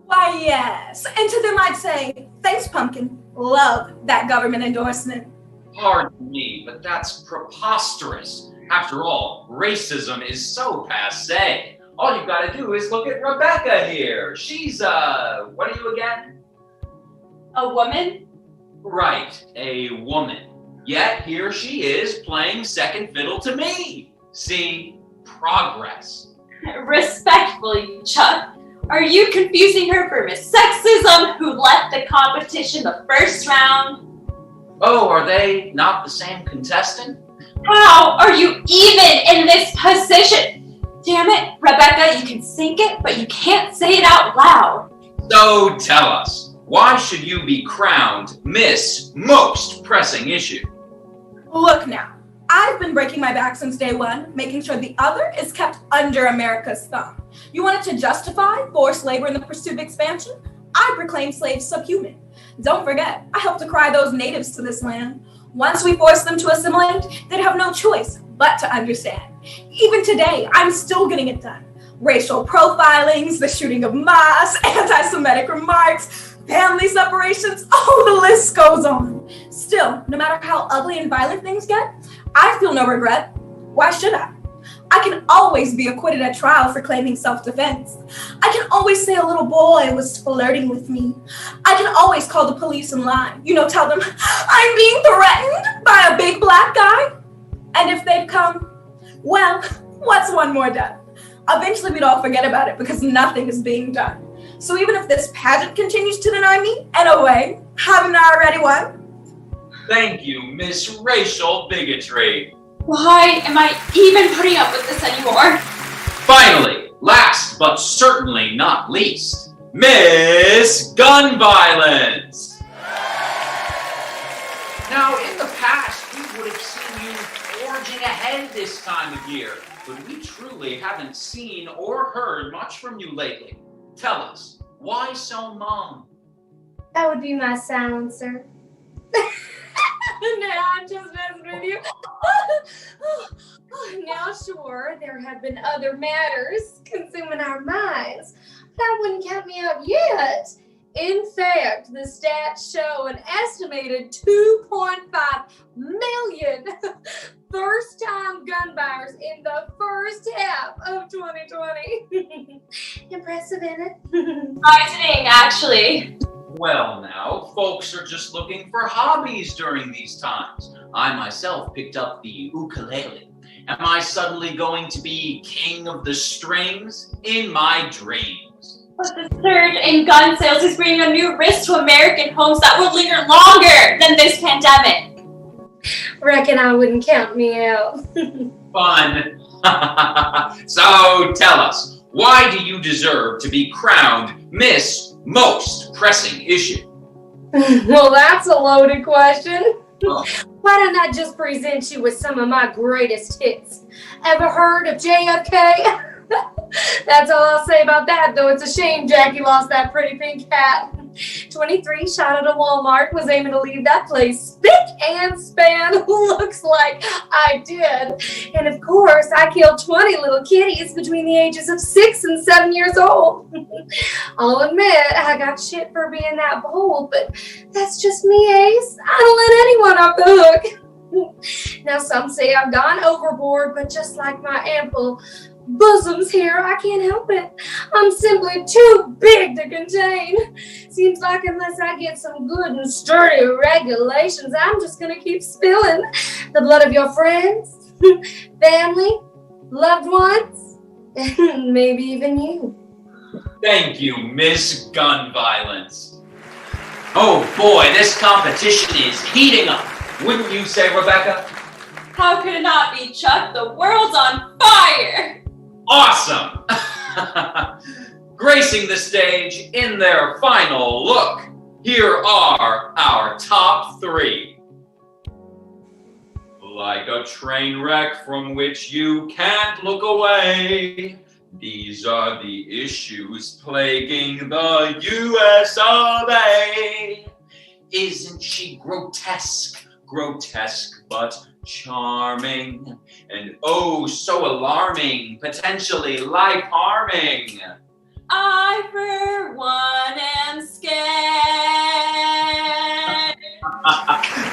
Why, yes. And to them I'd say, thanks, Pumpkin. Love that government endorsement. Pardon me, but that's preposterous. After all, racism is so passé. All you gotta do is look at Rebecca here. She's, what are you again? A woman? Right, a woman. Yet here she is playing second fiddle to me. See, progress. Respectfully, Chuck, are you confusing her for Miss Sexism who left the competition the first round? Oh, are they not the same contestant? How are you even in this position? Damn it, Rebecca, you can think it, but you can't say it out loud. So tell us, why should you be crowned Miss Most Pressing Issue? Look now, I've been breaking my back since day one, making sure the other is kept under America's thumb. You wanted to justify forced labor in the pursuit of expansion? I proclaim slaves subhuman. Don't forget, I helped to cry those natives to this land. Once we forced them to assimilate, they'd have no choice but to understand. Even today, I'm still getting it done. Racial profilings, the shooting of mosques, anti-Semitic remarks, family separations, the list goes on. Still, no matter how ugly and violent things get, I feel no regret. Why should I? I can always be acquitted at trial for claiming self-defense. I can always say a little boy was flirting with me. I can always call the police and lie. Tell them I'm being threatened by a big black guy. And if they've come, well, what's one more done? Eventually we'd all forget about it because nothing is being done. So even if this pageant continues to deny me, in a way, haven't I already won? Thank you, Miss Racial Bigotry. Why am I even putting up with this anymore? Finally, last but certainly not least, Miss Gun Violence. Now, in the past, we would have seen you forging ahead this time of year, but we truly haven't seen or heard much from you lately. Tell us, why so mum? That would be my silencer. No, I'm just messing with you. Now, sure, there have been other matters consuming our minds. That wouldn't count me out yet. In fact, the stats show an estimated 2.5 million first-time gun buyers in the first half of 2020. Impressive, isn't it? Frightening, actually. Well now, folks are just looking for hobbies during these times. I myself picked up the ukulele. Am I suddenly going to be king of the strings? In my dreams. But the surge in gun sales is bringing a new risk to American homes that will linger longer than this pandemic. Reckon I wouldn't count me out. Fun. So tell us, why do you deserve to be crowned Miss Most Pressing Issue? Well, that's a loaded question. Oh. Why don't I just present you with some of my greatest hits? Ever heard of JFK? That's all I'll say about that, though it's a shame Jackie lost that pretty pink hat. 23 shot at a Walmart, was aiming to leave that place spick and span. Looks like I did. And of course, I killed 20 little kitties between the ages of 6 and 7 years old. I'll admit, I got shit for being that bold, but that's just me, Ace. I don't let anyone off the hook. Now, some say I've gone overboard, but just like my ample bosoms here, I can't help it. I'm simply too big to contain. Seems like unless I get some good and sturdy regulations, I'm just gonna keep spilling the blood of your friends, family, loved ones, and maybe even you. Thank you, Miss Gun Violence. Oh boy, this competition is heating up. Wouldn't you say, Rebecca? How could it not be, Chuck? The world's on fire! Awesome! Gracing the stage in their final look, here are our top 3. Like a train wreck from which you can't look away, These are the issues plaguing the US of A. Isn't she grotesque, grotesque but charming, and oh so alarming, potentially life-harming? I, for one, am scared.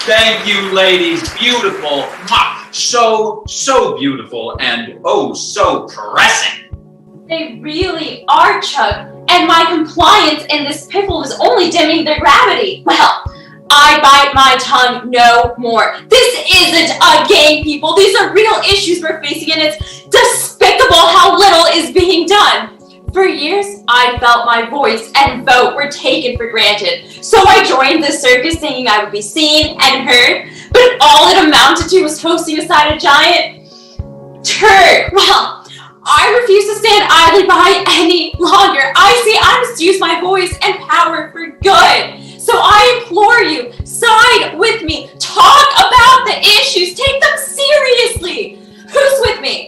Thank you, ladies. Beautiful. So beautiful and oh so pressing. They really are, Chuck, and my compliance in this pickle is only dimming their gravity. Well, I bite my tongue no more. This isn't a game, people. These are real issues we're facing, and it's despicable how little is being done. For years, I felt my voice and vote were taken for granted. So I joined the circus thinking I would be seen and heard, but all it amounted to was toasting aside a giant turd. Well, I refuse to stand idly by any longer. I must use my voice and power for good. So I implore you, side with me, talk about the issues, take them seriously. Who's with me?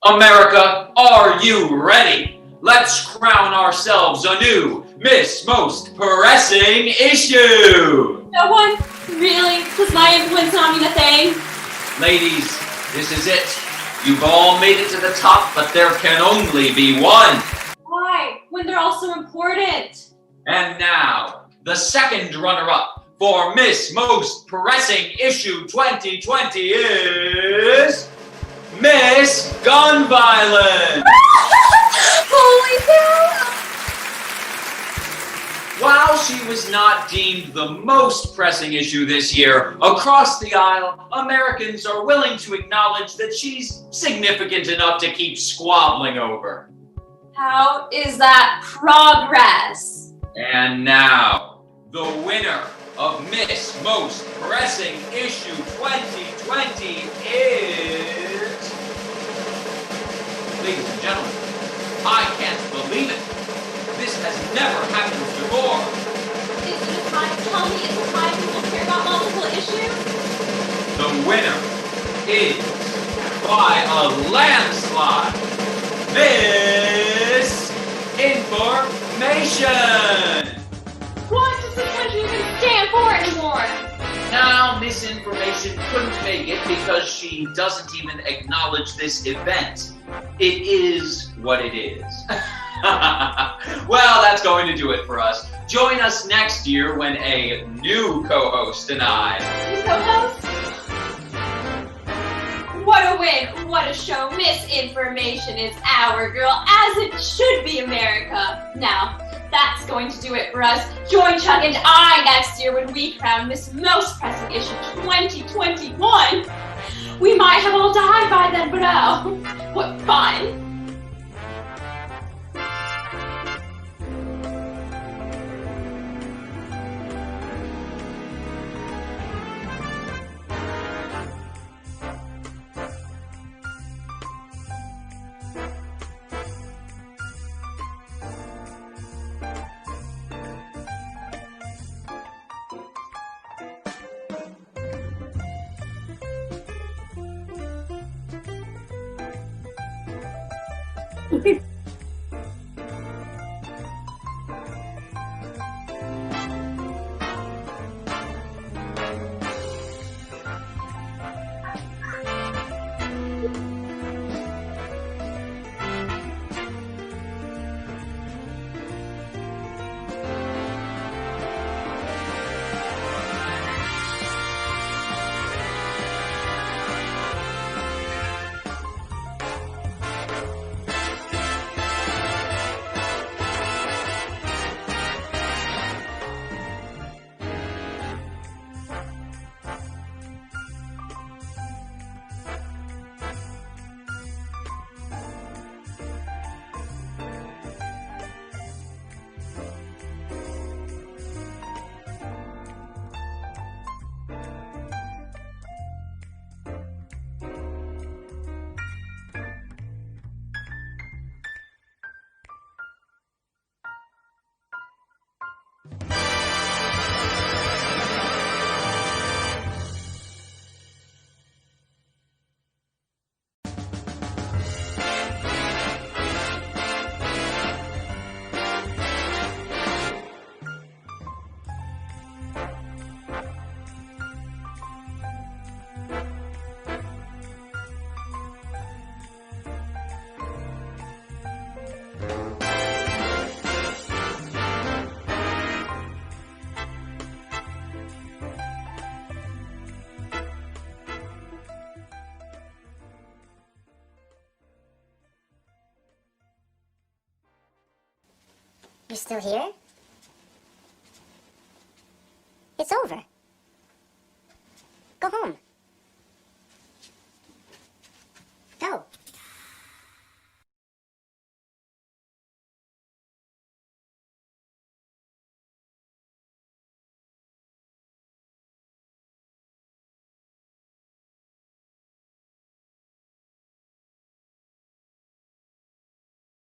America, are you ready? Let's crown ourselves a new Miss Most Pressing Issue. No one? Really? Does my influence not mean a thing? Ladies, this is it. You've all made it to the top, but there can only be one. Why? When they're all so important. And now, the second runner-up for Miss Most Pressing Issue 2020 is Miss Gun Violence. Holy cow! While she was not deemed the most pressing issue this year, across the aisle, Americans are willing to acknowledge that she's significant enough to keep squabbling over. How is that progress? And now, the winner of Miss Most Pressing Issue 2020 is... Ladies and gentlemen, I can't believe it. This has never happened before. Is it a time? Tell me, is it time people care about multiple issues? The winner is, by a landslide, Miss Information. What does this country even stand for anymore? Now, Misinformation couldn't make it because she doesn't even acknowledge this event. It is what it is. Well, that's going to do it for us. Join us next year when a new co-host and I... New co-host? What a win, what a show. Misinformation is our girl, as it should be, America. Now, that's going to do it for us. Join Chuck and I next year when we crown Miss Most Pressing Issue 2021. We might have all died by then, but oh, what fun. You're still here? It's over. Go home.